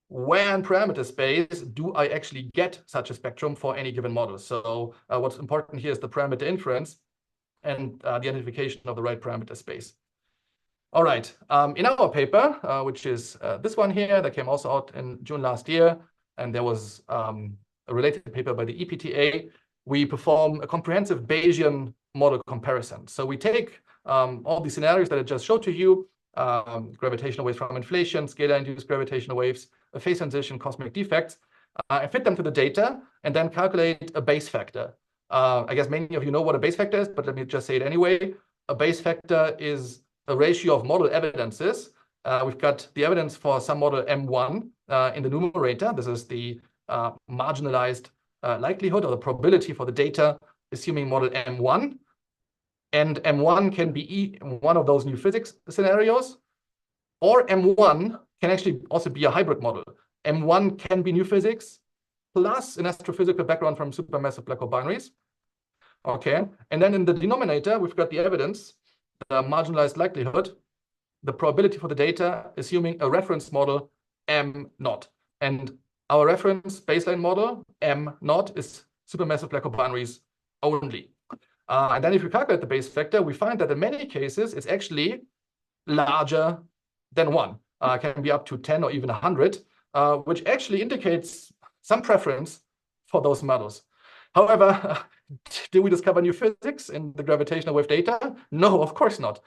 where in parameter space do I actually get such a spectrum for any given model? So what's important here is the parameter inference and the identification of the right parameter space. All right, in our paper, which is this one here, that came also out in June last year, and there was a related paper by the EPTA, we perform a comprehensive Bayesian model comparison. So we take all the scenarios that I just showed to you, gravitational waves from inflation, scalar-induced gravitational waves, a phase transition, cosmic defects, and fit them to the data, and then calculate a base factor. I guess many of you know what a base factor is, but let me just say it anyway. a base factor is a ratio of model evidences. We've got the evidence for some model M1 in the numerator. This is the marginalized likelihood or the probability for the data, assuming model M1. And M1 can be one of those new physics scenarios, or M1 can actually also be a hybrid model. M1 can be new physics plus an astrophysical background from supermassive black hole binaries. Okay, and then in the denominator, we've got the evidence, the marginalized likelihood, the probability for the data, assuming a reference model M0. And our reference baseline model, M0, is supermassive black hole binaries only. And then if we calculate the base factor, we find that in many cases, it's actually larger than 1. Can be up to 10 or even 100, which actually indicates some preference for those models. However, do we discover new physics in the gravitational wave data? No, of course not.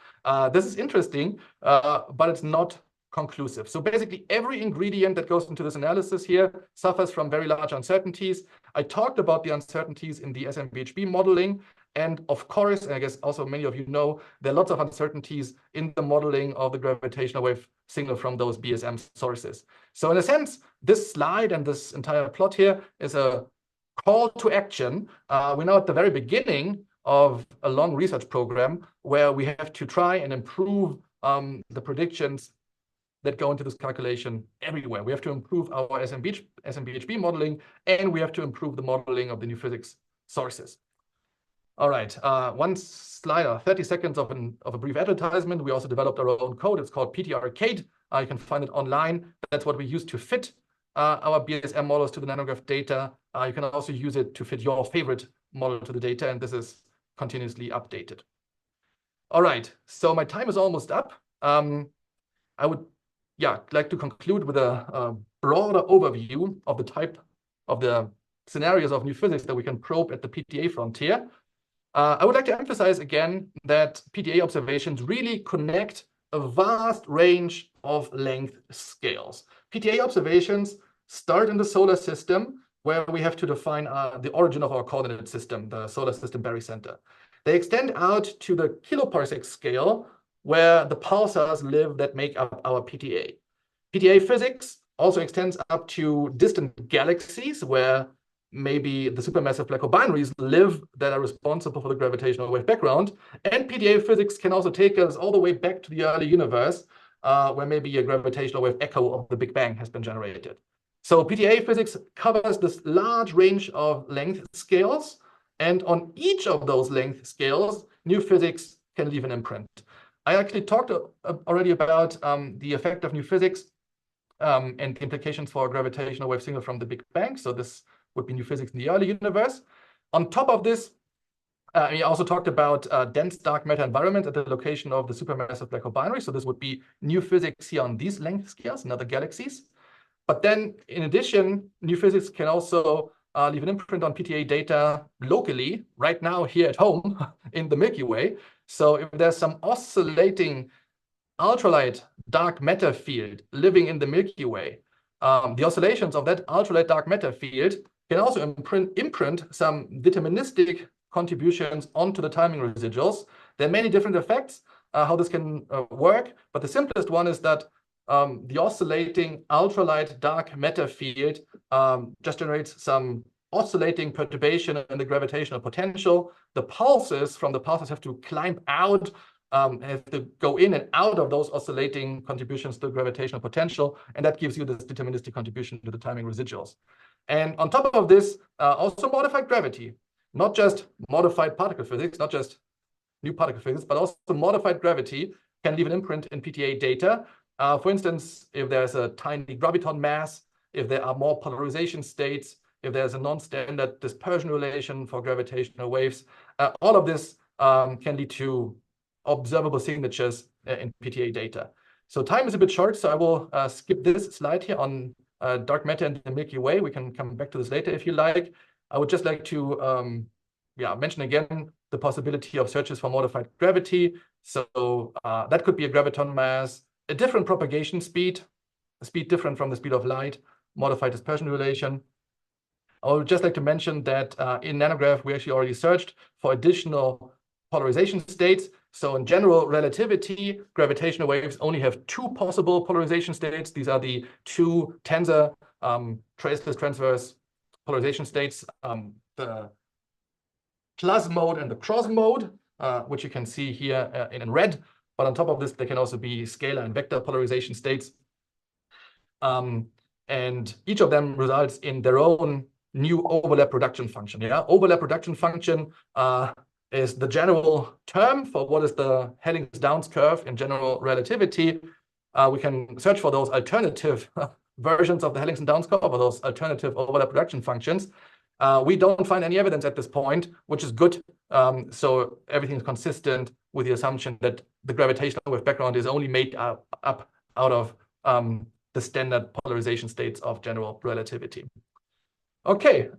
This is interesting, but it's not conclusive. So basically, every ingredient that goes into this analysis here suffers from very large uncertainties. I talked about the uncertainties in the SMBHB modeling. And of course, and I guess also many of you know, there are lots of uncertainties in the modeling of the gravitational wave signal from those BSM sources. So in a sense, this slide and this entire plot here is a call to action. We're now at the very beginning of a long research program where we have to try and improve the predictions that go into this calculation everywhere. We have to improve our SMBHB modeling, and we have to improve the modeling of the new physics sources. All right, one slide, 30 seconds of a brief advertisement. We also developed our own code. It's called PT Arcade. You can find it online. That's what we use to fit our BSM models to the nanograph data. You can also use it to fit your favorite model to the data, and this is continuously updated. All right, so my time is almost up. I would like to conclude with a broader overview of the type of the scenarios of new physics that we can probe at the PTA frontier. I would like to emphasize again that PTA observations really connect a vast range of length scales. PTA observations start in the solar system, where we have to define the origin of our coordinate system, the solar system barycenter. They extend out to the kiloparsec scale, where the pulsars live that make up our PTA. PTA physics also extends up to distant galaxies, where maybe the supermassive black hole binaries live that are responsible for the gravitational wave background. And PTA physics can also take us all the way back to the early universe, where maybe a gravitational wave echo of the Big Bang has been generated. So PTA physics covers this large range of length scales. And on each of those length scales, new physics can leave an imprint. I actually talked already about the effect of new physics and the implications for a gravitational wave signal from the Big Bang. So this would be new physics in the early universe. On top of this, we also talked about dense dark matter environment at the location of the supermassive black hole binary. So this would be new physics here on these length scales in other galaxies. But then, in addition, new physics can also leave an imprint on PTA data locally, right now here at home in the Milky Way. So if there's some oscillating ultralight dark matter field living in the Milky Way, the oscillations of that ultralight dark matter field can also imprint some deterministic contributions onto the timing residuals. There are many different effects how this can work, but the simplest one is that the oscillating ultralight dark matter field just generates some oscillating perturbation in the gravitational potential. The pulses from the pulses have to climb out, have to go in and out of those oscillating contributions to the gravitational potential, and that gives you this deterministic contribution to the timing residuals. And on top of this, also modified gravity, not just modified particle physics, not just new particle physics, but also modified gravity can leave an imprint in PTA data. For instance, if there's a tiny graviton mass, if there are more polarization states, if there's a non-standard dispersion relation for gravitational waves, all of this can lead to observable signatures in PTA data. So time is a bit short, so I will skip this slide here on dark matter in the Milky Way. We can come back to this later if you like. I would just like to mention again the possibility of searches for modified gravity. So that could be a graviton mass, a different propagation speed, a speed different from the speed of light, modified dispersion relation. I would just like to mention that in nanograph, we actually already searched for additional polarization states. So in general relativity, gravitational waves only have two possible polarization states. These are the two tensor traceless transverse polarization states, the plus mode and the cross mode, which you can see here in red. But on top of this, they can also be scalar and vector polarization states. And each of them results in their own new overlap reduction function. Yeah, overlap reduction function is the general term for what is the Helling-Downs curve in general relativity. We can search for those alternative versions of the Helling-Downs curve, or those alternative overlap reduction functions. We don't find any evidence at this point, which is good. So everything is consistent with the assumption that the gravitational wave background is only made up out of the standard polarization states of general relativity. Okay,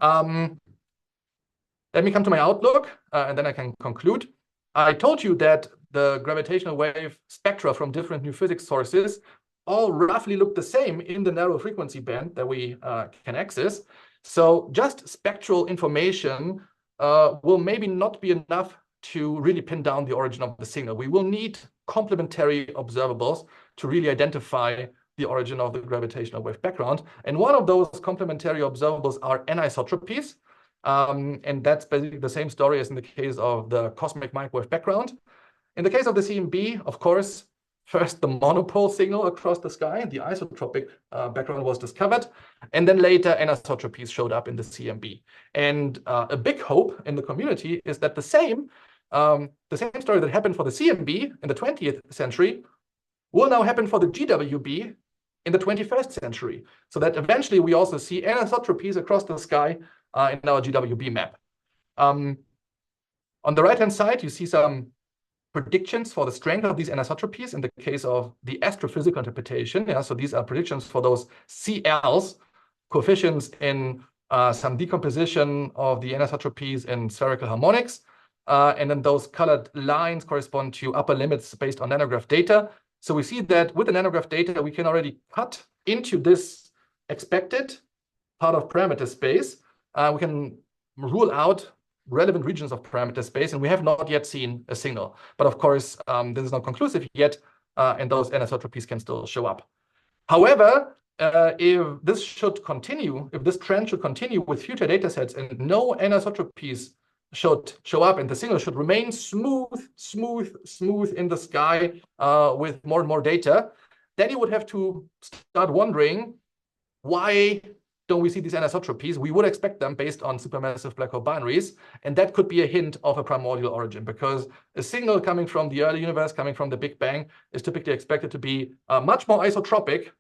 let me come to my outlook, and then I can conclude. I told you that the gravitational wave spectra from different new physics sources all roughly look the same in the narrow frequency band that we can access. So just spectral information will maybe not be enough to really pin down the origin of the signal. We will need complementary observables to really identify the origin of the gravitational wave background. And one of those complementary observables are anisotropies. And that's basically the same story as in the case of the cosmic microwave background. In the case of the CMB, of course, first the monopole signal across the sky, the isotropic background was discovered, and then later anisotropies showed up in the CMB. And a big hope in the community is that the same story that happened for the CMB in the 20th century will now happen for the GWB in the 21st century, so that eventually we also see anisotropies across the sky in our GWB map. On the right-hand side, you see some predictions for the strength of these anisotropies in the case of the astrophysical interpretation. Yeah, so these are predictions for those CLs, coefficients in some decomposition of the anisotropies in spherical harmonics. And then those colored lines correspond to upper limits based on nanograph data. So we see that with the nanograph data, we can already cut into this expected part of parameter space. We can rule out relevant regions of parameter space, and we have not yet seen a signal. But of course, this is not conclusive yet, and those anisotropies can still show up. However, if this should continue, if this trend should continue with future data sets and no anisotropies should show up and the signal should remain smooth in the sky with more and more data, then you would have to start wondering, why don't we see these anisotropies? We would expect them based on supermassive black hole binaries, and that could be a hint of a primordial origin, because a signal coming from the early universe, coming from the Big Bang, is typically expected to be much more isotropic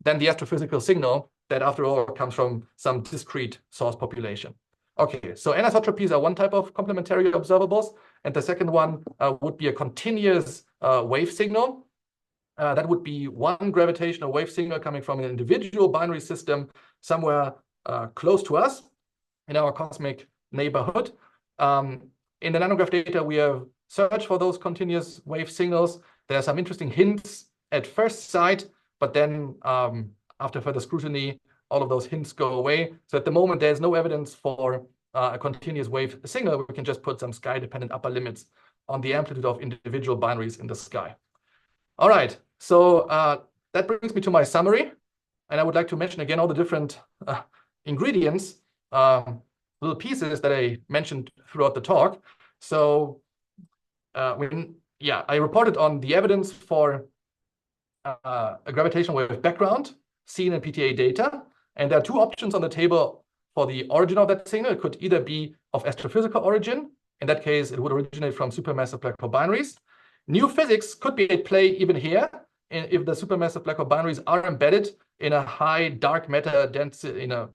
than the astrophysical signal that, after all, comes from some discrete source population. Okay, so anisotropies are one type of complementary observables, and the second one would be a continuous wave signal. That would be one gravitational wave signal coming from an individual binary system somewhere close to us in our cosmic neighborhood. In the nanograph data, we have searched for those continuous wave signals. There are some interesting hints at first sight, but then after further scrutiny, all of those hints go away. So at the moment, there's no evidence for a continuous wave signal. We can just put some sky-dependent upper limits on the amplitude of individual binaries in the sky. All right, so that brings me to my summary. And I would like to mention again all the different ingredients, little pieces that I mentioned throughout the talk. So I reported on the evidence for a gravitational wave background seen in PTA data. And there are two options on the table for the origin of that signal. It could either be of astrophysical origin. In that case, it would originate from supermassive black hole binaries. New physics could be at play even here, if the supermassive black hole binaries are embedded in a high dark matter density, in a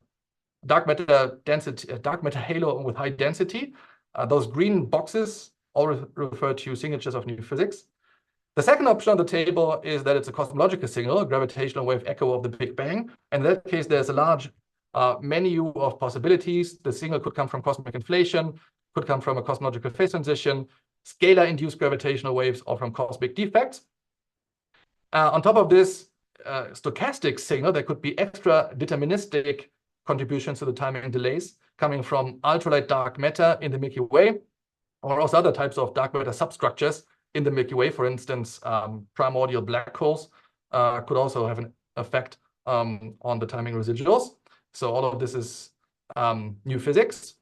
dark matter halo with high density. Those green boxes all refer to signatures of new physics. The second option on the table is that it's a cosmological signal, a gravitational wave echo of the Big Bang. And in that case, there's a large menu of possibilities. The signal could come from cosmic inflation, could come from a cosmological phase transition, scalar-induced gravitational waves, or from cosmic defects. On top of this stochastic signal, there could be extra deterministic contributions to the timing delays coming from ultralight dark matter in the Milky Way, or also other types of dark matter substructures in the Milky Way. For instance, primordial black holes could also have an effect on the timing residuals. So all of this is new physics.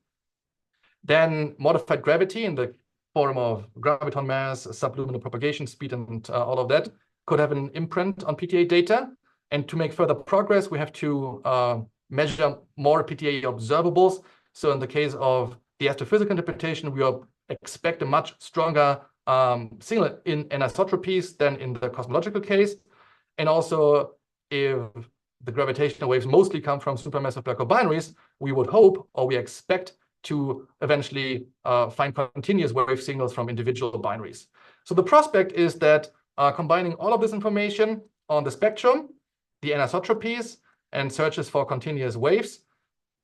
Then modified gravity in the form of graviton mass, subluminal propagation speed, and all of that could have an imprint on PTA data. And to make further progress, we have to measure more PTA observables. So in the case of the astrophysical interpretation, we expect a much stronger signal in anisotropies than in the cosmological case. And also, if the gravitational waves mostly come from supermassive black hole binaries, we would hope, or we expect, to eventually find continuous wave signals from individual binaries. So the prospect is that combining all of this information on the spectrum, the anisotropies, and searches for continuous waves,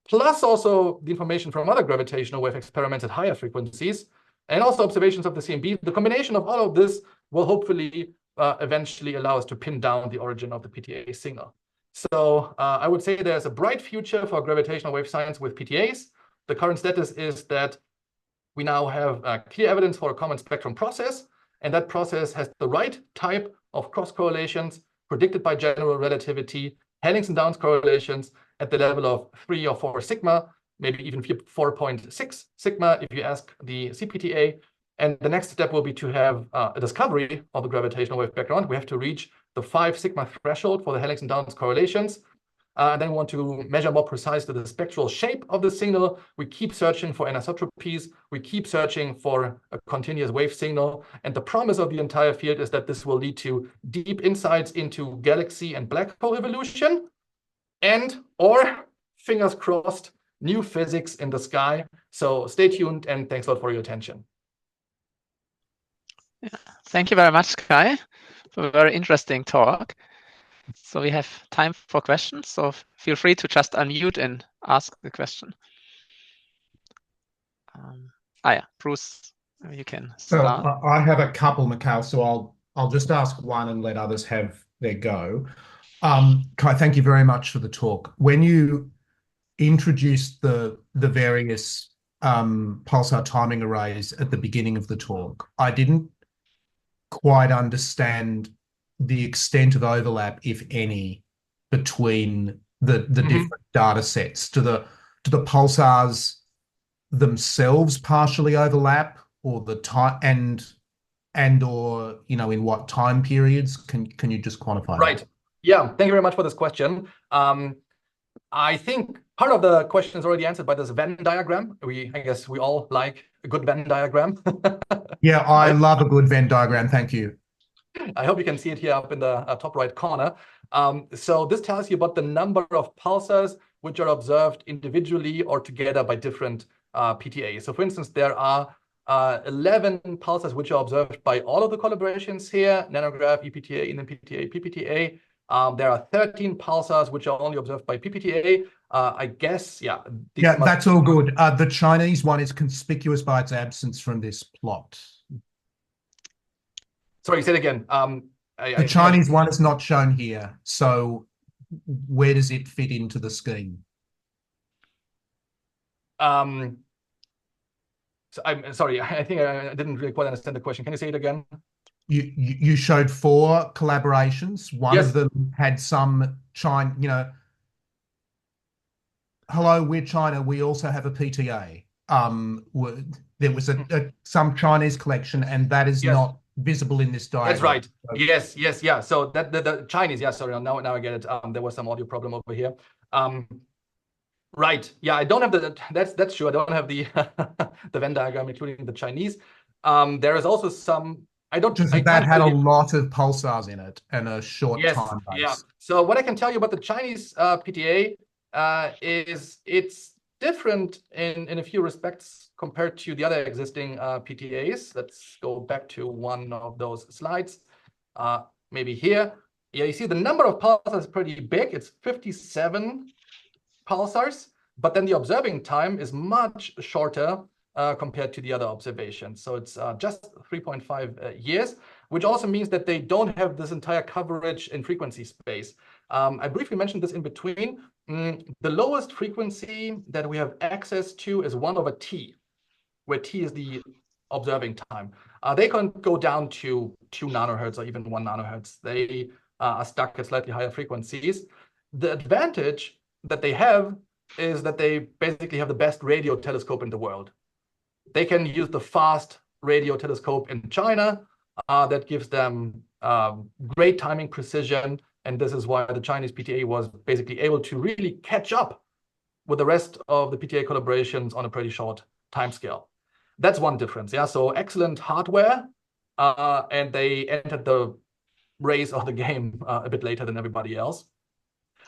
plus also the information from other gravitational wave experiments at higher frequencies, and also observations of the CMB, the combination of all of this will hopefully eventually allow us to pin down the origin of the PTA signal. So I would say there's a bright future for gravitational wave science with PTAs. The current status is that we now have clear evidence for a common spectrum process, and that process has the right type of cross correlations predicted by general relativity, Hellings's and Downs correlations at the level of 3 or 4 sigma, maybe even 4.6 sigma if you ask the CPTA. And the next step will be to have a discovery of the gravitational wave background. We have to reach the 5 sigma threshold for the Hellings's and Downs correlations. And then we want to measure more precisely the spectral shape of the signal. We keep searching for anisotropies. We keep searching for a continuous wave signal. And the promise of the entire field is that this will lead to deep insights into galaxy and black hole evolution, and, or, fingers crossed, new physics in the sky. So stay tuned, and thanks a lot for your attention. Yeah. Thank you very much, Kai, for a very interesting talk. So we have time for questions, so feel free to just unmute and ask the question. Yeah, Bruce, you can start. So I have a couple, Mikhail, so I'll just ask one and let others have their go. Kai, thank you very much for the talk. When you introduced the various pulsar timing arrays at the beginning of the talk, I didn't quite understand the extent of overlap, if any, between the different data sets. Do the pulsars themselves partially overlap, or the time and or in what time periods? Can you just quantify that? Yeah, thank you very much for this question. I think part of the question is already answered by this Venn diagram. I guess we all like a good Venn diagram. Yeah, I love a good Venn diagram. Thank you. I hope you can see it here up in the top right corner. So this tells you about the number of pulsars which are observed individually or together by different PTAs. So for instance, there are 11 pulsars which are observed by all of the collaborations here: nanograph, EPTA, NMPTA, PPTA. There are 13 pulsars which are only observed by PPTA. I guess, yeah. Yeah, that's all good. The Chinese one is conspicuous by its absence from this plot. Sorry, say it again. The Chinese one is not shown here. So where does it fit into the scheme? So I'm sorry, I think I didn't really quite understand the question. Can you say it again? You showed 4 collaborations. One of them had some China, hello, we're China. We also have a PTA. There was some Chinese collection, and that is not visible in this diagram. That's right. So, yes, yeah. So that the Chinese, yeah. Sorry, now I get it. There was some audio problem over here. Right. Yeah, I don't have that's true. I don't have the the Venn diagram including the Chinese. There is also some. That had a lot of pulsars in it and a short time base. Yeah. So what I can tell you about the Chinese PTA is it's different in a few respects compared to the other existing PTAs. Let's go back to one of those slides. Maybe here. Yeah, you see the number of pulsars is pretty big. It's 57 pulsars, but then the observing time is much shorter compared to the other observations. So it's just 3.5 years, which also means that they don't have this entire coverage in frequency space. I briefly mentioned this in between. The lowest frequency that we have access to is 1/t, where t is the observing time. they can go down to 2 nanohertz or even 1 nanohertz. They are stuck at slightly higher frequencies. The advantage that they have is that they basically have the best radio telescope in the world. They can use the fast radio telescope in China that gives them great timing precision. And this is why the Chinese PTA was basically able to really catch up with the rest of the PTA collaborations on a pretty short timescale. That's one difference. Yeah, so excellent hardware, and they entered the race of the game a bit later than everybody else.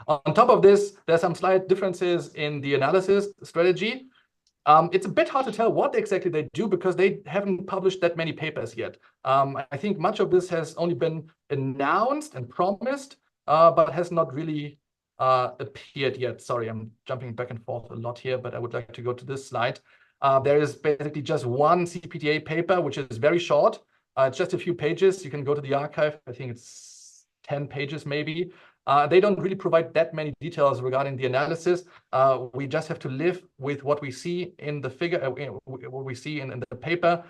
On top of this, there's some slight differences in the analysis strategy. It's a bit hard to tell what exactly they do because they haven't published that many papers yet. I think much of this has only been announced and promised, but has not really appeared yet. Sorry, I'm jumping back and forth a lot here, but I would like to go to this slide. There is basically just one CPTA paper, which is very short. It's just a few pages. You can go to the archive. I think it's 10 pages maybe. They don't really provide that many details regarding the analysis. We just have to live with what we see in the figure, what we see in the paper.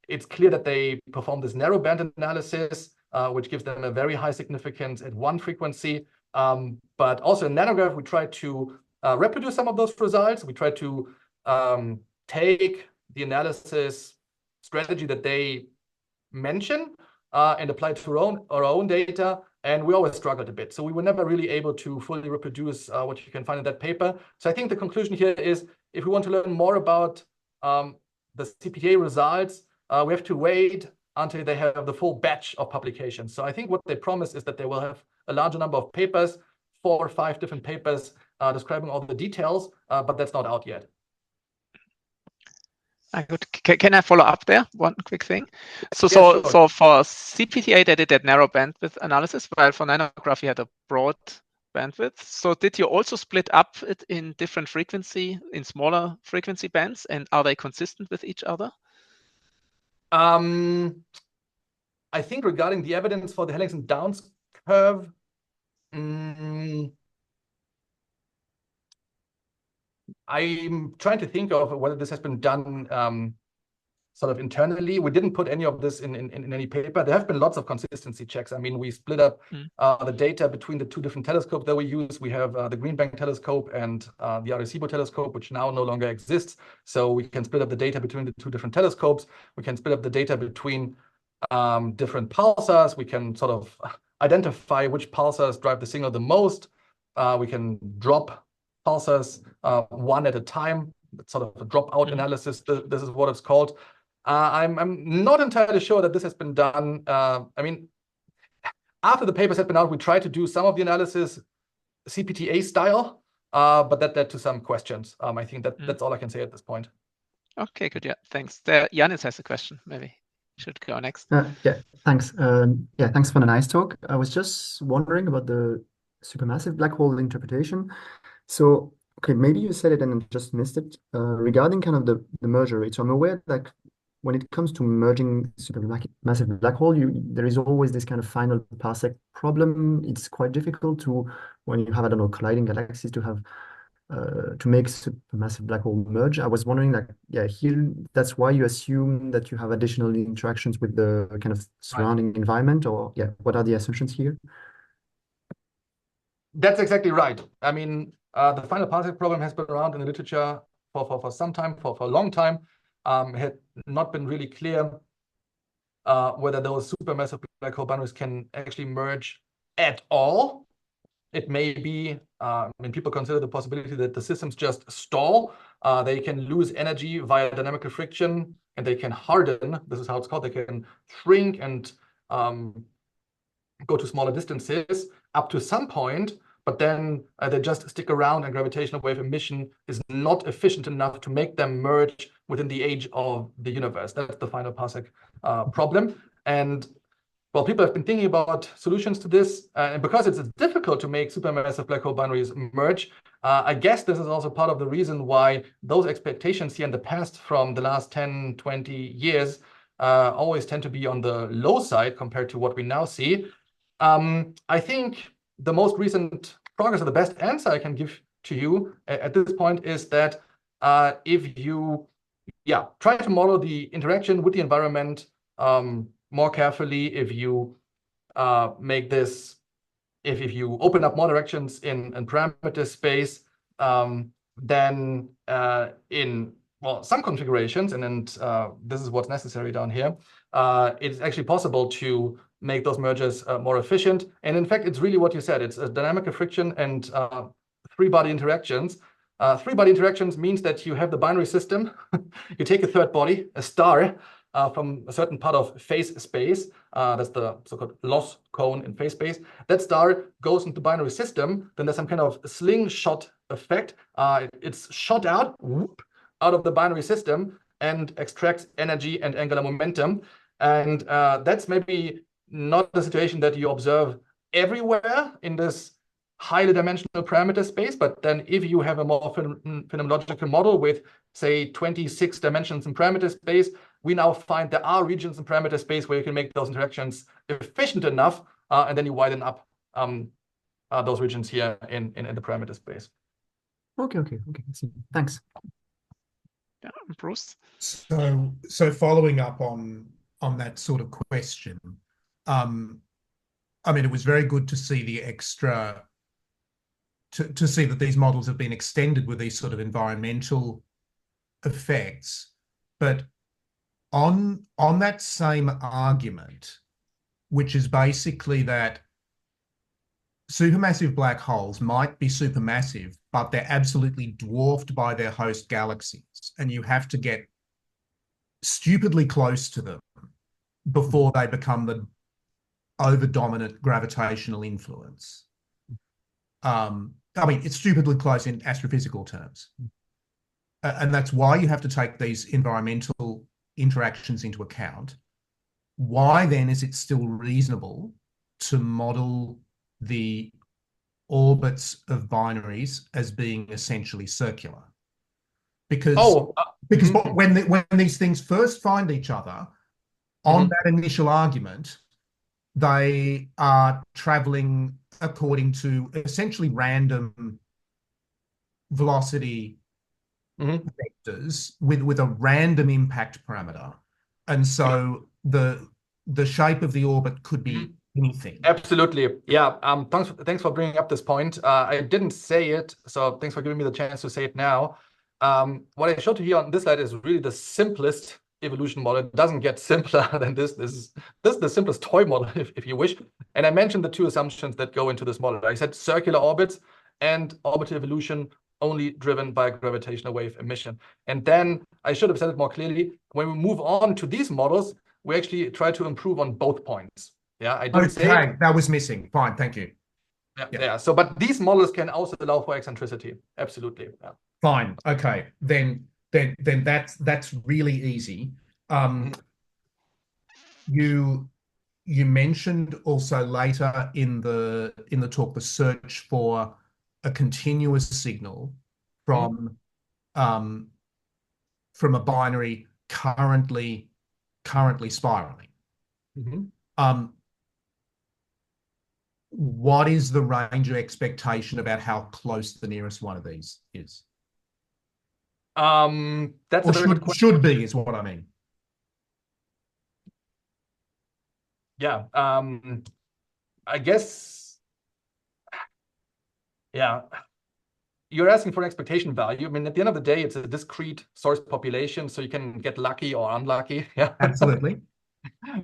It's clear that they perform this narrowband analysis, which gives them a very high significance at one frequency. But also in nanograph, we try to reproduce some of those results. We try to take the analysis strategy that they mention and apply it to our own data. And we always struggled a bit. So we were never really able to fully reproduce what you can find in that paper. So I think the conclusion here is if we want to learn more about the CPTA results, we have to wait until they have the full batch of publications. So I think what they promise is that they will have a larger number of papers, 4 or 5 different papers describing all the details, but that's not out yet. Can I follow up there? One quick thing. So for CPTA, they did that narrow bandwidth analysis, while for nanograph, you had a broad bandwidth. So did you also split up it in different frequency, in smaller frequency bands, and are they consistent with each other? I think regarding the evidence for the Hellings's and Downs curve, I'm trying to think of whether this has been done sort of internally. We didn't put any of this in any paper. There have been lots of consistency checks. I mean, we split up the data between the 2 different telescopes that we use. We have the Green Bank telescope and the Arecibo telescope, which now no longer exists. So we can split up the data between the 2 different telescopes. We can split up the data between different pulsars. We can sort of identify which pulsars drive the signal the most. We can drop pulsars one at a time. It's sort of a dropout analysis. This is what it's called. I'm not entirely sure that this has been done. I mean, after the papers had been out, we tried to do some of the analysis CPTA style, but that led to some questions. I think that's all I can say at this point. Okay, good. Yeah, thanks. Yannis has a question. Maybe should go next. Yeah, thanks. Yeah, thanks for the nice talk. I was just wondering about the supermassive black hole interpretation. So, okay, maybe you said it and I just missed it. Regarding kind of the merger rate, so I'm aware that when it comes to merging supermassive black hole, there is always this kind of final parsec problem. It's quite difficult to, when you have, I don't know, colliding galaxies, to have to make supermassive black hole merge. I was wondering, like, yeah, here that's why you assume that you have additional interactions with the kind of surrounding environment, or yeah, what are the assumptions here? That's exactly right. I mean, the final parsec problem has been around in the literature for some time, for a long time. It had not been really clear whether those supermassive black hole boundaries can actually merge at all. It may be, I mean, people consider the possibility that the systems just stall. They can lose energy via dynamical friction, and they can harden. This is how it's called. They can shrink and go to smaller distances up to some point, but then they just stick around, and gravitational wave emission is not efficient enough to make them merge within the age of the universe. That's the final parsec problem. And well, people have been thinking about solutions to this, and because it's difficult to make supermassive black hole boundaries merge, I guess this is also part of the reason why those expectations here in the past from the last 10, 20 years always tend to be on the low side compared to what we now see. I think the most recent progress, or the best answer I can give to you at this point, is that if you yeah, try to model the interaction with the environment more carefully if you make this, if you open up more directions in parameter space, then in, well, some configurations, and this is what's necessary down here, it's actually possible to make those mergers more efficient. And in fact, it's really what you said. It's a dynamic of friction and three-body interactions. Three-body interactions means that you have the binary system. You take a third body, a star, from a certain part of phase space. That's the so-called loss cone in phase space. That star goes into the binary system. Then there's some kind of slingshot effect. It's shot out, whoop, out of the binary system and extracts energy and angular momentum. And that's maybe not the situation that you observe everywhere in this highly dimensional parameter space. But then if you have a more phenomenological model with, say, 26 dimensions in parameter space, we now find there are regions in parameter space where you can make those interactions efficient enough, and then you widen up those regions here in the parameter space. Okay. Thanks. Yeah, Bruce. So following up on that sort of question, I mean, it was very good to see the extra, to see that these models have been extended with these sort of environmental effects. But on that same argument, which is basically that supermassive black holes might be supermassive, but they're absolutely dwarfed by their host galaxies, and you have to get stupidly close to them before they become the over-dominant gravitational influence. I mean, it's stupidly close in astrophysical terms. And that's why you have to take these environmental interactions into account. Why then is it still reasonable to model the orbits of binaries as being essentially circular? Because when these things first find each other, on that initial argument, they are traveling according to essentially random velocity vectors with a random impact parameter. And so the shape of the orbit could be anything. Absolutely. Yeah. Thanks for bringing up this point. I didn't say it, so thanks for giving me the chance to say it now. What I showed you here on this slide is really the simplest evolution model. It doesn't get simpler than this. This is the simplest toy model, if you wish. And I mentioned the two assumptions that go into this model. I said circular orbits and orbital evolution only driven by gravitational wave emission. And then I should have said it more clearly. When we move on to these models, we actually try to improve on both points. Yeah, I didn't say it. That was missing. Fine, thank you. Yeah. So, but these models can also allow for eccentricity. Absolutely. Yeah. Fine. Okay. Then that's really easy. You mentioned also later in the talk the search for a continuous signal from a binary currently spiraling. What is the range of expectation about how close the nearest one of these is? That's or should be is what I mean. Yeah. I guess. Yeah. You're asking for an expectation value. I mean, at the end of the day, it's a discrete source population, so you can get lucky or unlucky. Yeah. Absolutely.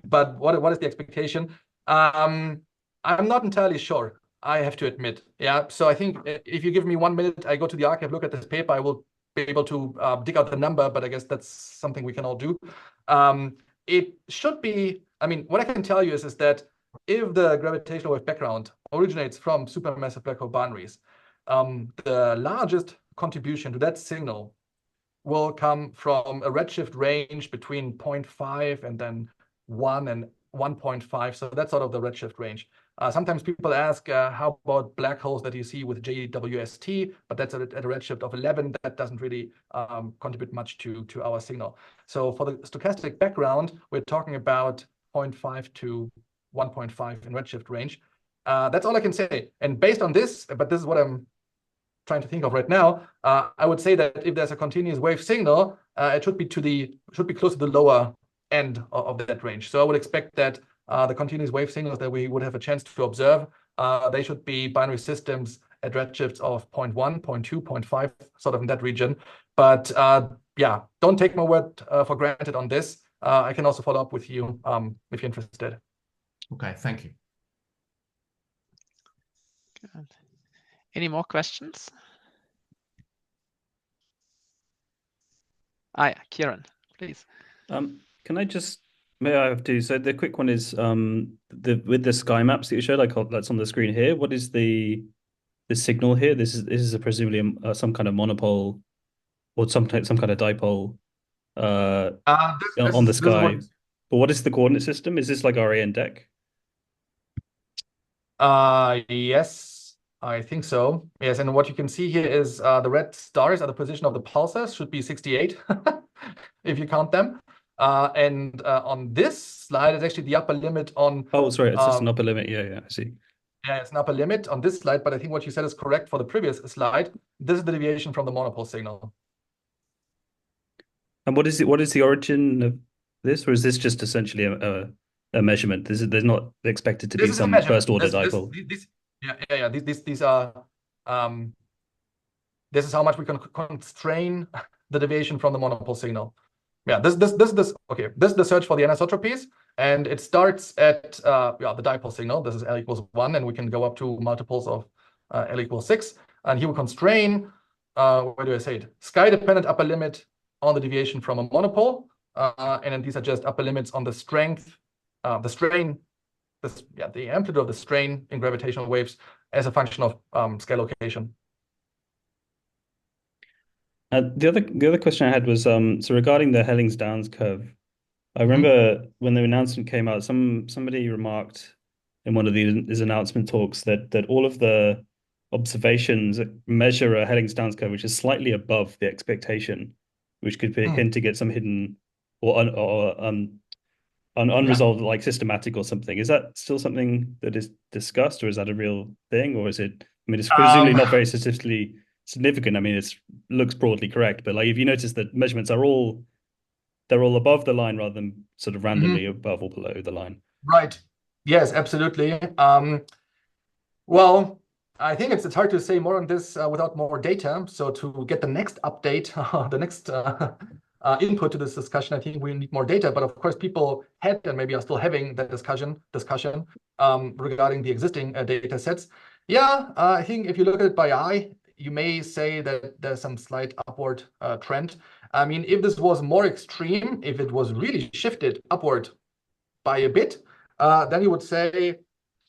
But what is the expectation? I'm not entirely sure, I have to admit. Yeah. So I think if you give me 1 minute, I go to the archive, look at this paper, I will be able to dig out the number, but I guess that's something we can all do. It should be, I mean, what I can tell you is that if the gravitational wave background originates from supermassive black hole binaries, the largest contribution to that signal will come from a redshift range between 0.5 and then 1 and 1.5. So that's sort of the redshift range. Sometimes people ask, how about black holes that you see with JWST, but that's at a redshift of 11. That doesn't really contribute much to our signal. So for the stochastic background, we're talking about 0.5 to 1.5 in redshift range. That's all I can say. And based on this, but this is what I'm trying to think of right now, I would say that if there's a continuous wave signal, it should be close to the lower end of that range. So I would expect that the continuous wave signals that we would have a chance to observe, they should be binary systems at redshifts of 0.1, 0.2, 0.5, sort of in that region. But yeah, don't take my word for granted on this. I can also follow up with you if you're interested. Okay, thank you. Good. Any more questions? Yeah, Kieran, please. Can I just, may I have two? So the quick one is with the sky maps that you showed, that's on the screen here. What is the signal here? This is presumably some kind of monopole or some kind of dipole on the sky. But what is the coordinate system? Is this like RA and DEC? Yes, I think so. Yes, and what you can see here is the red stars are the position of the pulsars, should be 68 if you count them. And on this slide, it's actually the upper limit on. Oh, sorry, it's just an upper limit. Yeah, I see. Yeah, it's an upper limit on this slide, but I think what you said is correct for the previous slide. This is the deviation from the monopole signal. And what is the origin of this, or is this just essentially a measurement? There's not expected to be some first order dipole. These are this is how much we can constrain the deviation from the monopole signal. Yeah, this okay. This is the search for the anisotropies, and it starts at the dipole signal. This is L equals 1, and we can go up to multiples of L equals 6. And here we constrain. Where do I say it? Sky-dependent upper limit on the deviation from a monopole, and then these are just upper limits on the strength, the strain, the amplitude of the strain in gravitational waves as a function of scale location. The other question I had was so regarding the Helling-Downs curve. I remember when the announcement came out, somebody remarked in one of these announcement talks that all of the observations measure a Helling-Downs curve which is slightly above the expectation, which could be a hint to get some hidden or unresolved, like systematic or something. Is that still something that is discussed, or is that a real thing, or is it? I mean, it's presumably not very statistically significant. I mean, it looks broadly correct, but like if you notice that measurements are they're all above the line rather than sort of randomly above or below the line. Right. Yes, absolutely. Well, I think it's hard to say more on this without more data. So to get the next update, the next input to this discussion, I think we need more data. But of course, people had and maybe are still having that discussion regarding the existing data sets. Yeah, I think if you look at it by eye, you may say that there's some slight upward trend. I mean, if this was more extreme, if it was really shifted upward by a bit, then you would say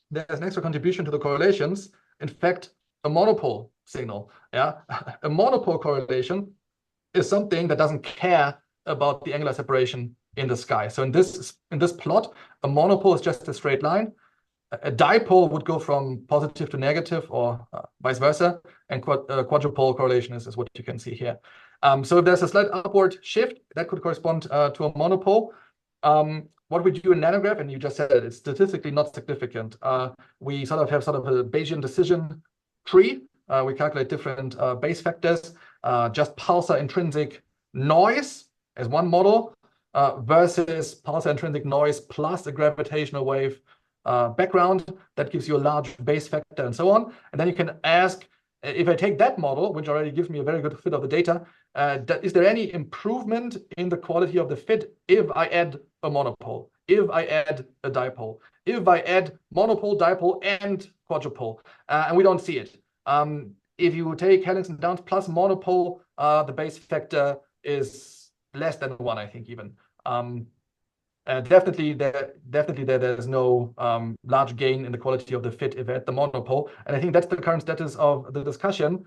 there's an extra contribution to the correlations. In fact, a monopole signal, a monopole correlation is something that doesn't care about the angular separation in the sky. So in this plot, a monopole is just a straight line. A dipole would go from positive to negative, or vice versa, and quadrupole correlation is what you can see here. So if there's a slight upward shift, that could correspond to a monopole. What we do in nanograph, and you just said it's statistically not significant. We have a Bayesian decision tree. We calculate different base factors, just pulsar intrinsic noise as one model versus pulsar intrinsic noise plus a gravitational wave background that gives you a large base factor and so on. And then you can ask, if I take that model, which already gives me a very good fit of the data, is there any improvement in the quality of the fit if I add a monopole, if I add a dipole, if I add monopole, dipole, and quadrupole? And we don't see it. If you take Helling-Downs plus monopole, the base factor is less than 1, I think, even. Definitely there's no large gain in the quality of the fit if I add the monopole. And I think that's the current status of the discussion.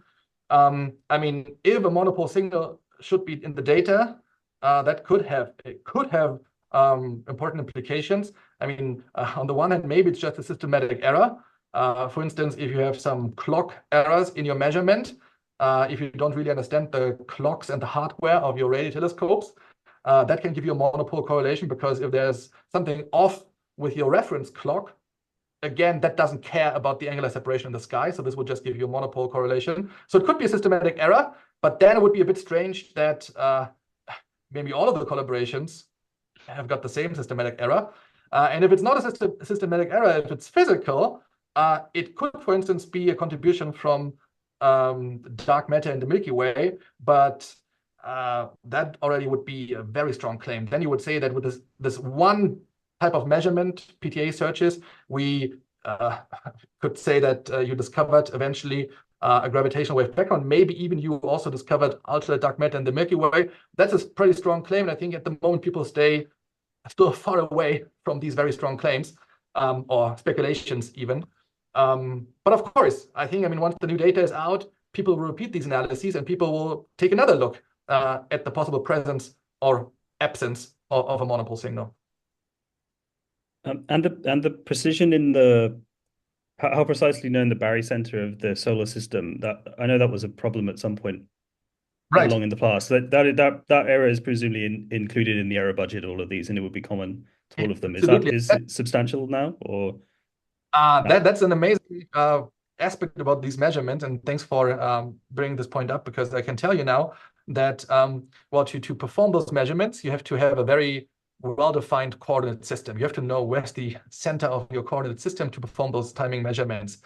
I mean, if a monopole signal should be in the data, that could have important implications. I mean, on the one hand, maybe it's just a systematic error. For instance, if you have some clock errors in your measurement, if you don't really understand the clocks and the hardware of your radio telescopes, that can give you a monopole correlation, because if there's something off with your reference clock, again, that doesn't care about the angular separation in the sky. So this would just give you a monopole correlation. So it could be a systematic error, but then it would be a bit strange that maybe all of the collaborations have got the same systematic error. And if it's not a systematic error, if it's physical, it could, for instance, be a contribution from dark matter in the Milky Way, but that already would be a very strong claim. Then you would say that with this one type of measurement, PTA searches, we could say that you discovered eventually a gravitational wave background. Maybe even you also discovered ultra dark matter in the Milky Way. That's a pretty strong claim. And I think at the moment people stay still far away from these very strong claims or speculations even. But of course, I think, once the new data is out, people will repeat these analyses and people will take another look at the possible presence or absence of a monopole signal. And the precision in the how precisely known the barycenter of the solar system, that I know that was a problem at some point along in the past. That error is presumably included in the error budget, all of these, and it would be common to all of them. Is it substantial now, or? That's an amazing aspect about these measurements, and thanks for bringing this point up, because I can tell you now that to perform those measurements, you have to have a very well-defined coordinate system. You have to know where's the center of your coordinate system to perform those timing measurements.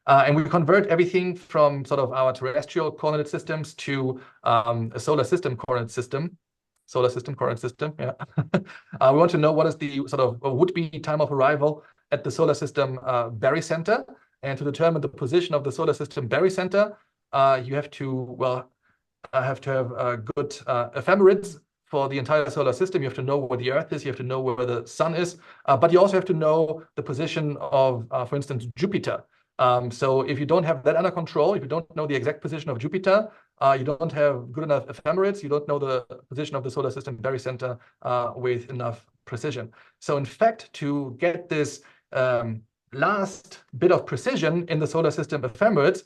And we convert everything from sort of our terrestrial coordinate systems to a solar system coordinate system. Solar system coordinate system, yeah. We want to know what is the sort of would-be time of arrival at the solar system barycenter. And to determine the position of the solar system barycenter, you have to, have good ephemerids for the entire solar system. You have to know where the Earth is, you have to know where the Sun is, but you also have to know the position of, for instance, Jupiter. So if you don't have that under control, if you don't know the exact position of Jupiter, you don't have good enough ephemerids, you don't know the position of the solar system barycenter with enough precision. So in fact, to get this last bit of precision in the solar system ephemerids,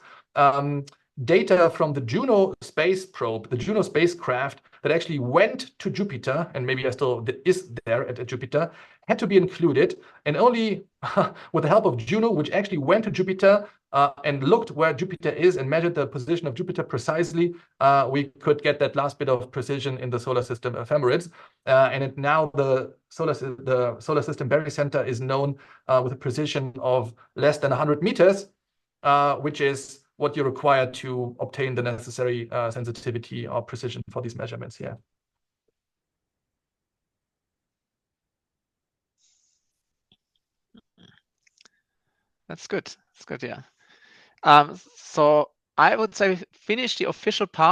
data from the Juno space probe, the Juno spacecraft that actually went to Jupiter, and maybe still is there at Jupiter, had to be included. And only with the help of Juno, which actually went to Jupiter and looked where Jupiter is and measured the position of Jupiter precisely, we could get that last bit of precision in the solar system ephemerids. And now the solar system barycenter is known with a precision of less than 100 meters, which is what you require to obtain the necessary sensitivity or precision for these measurements here. That's good. That's good, yeah. So I would say we finished the official part.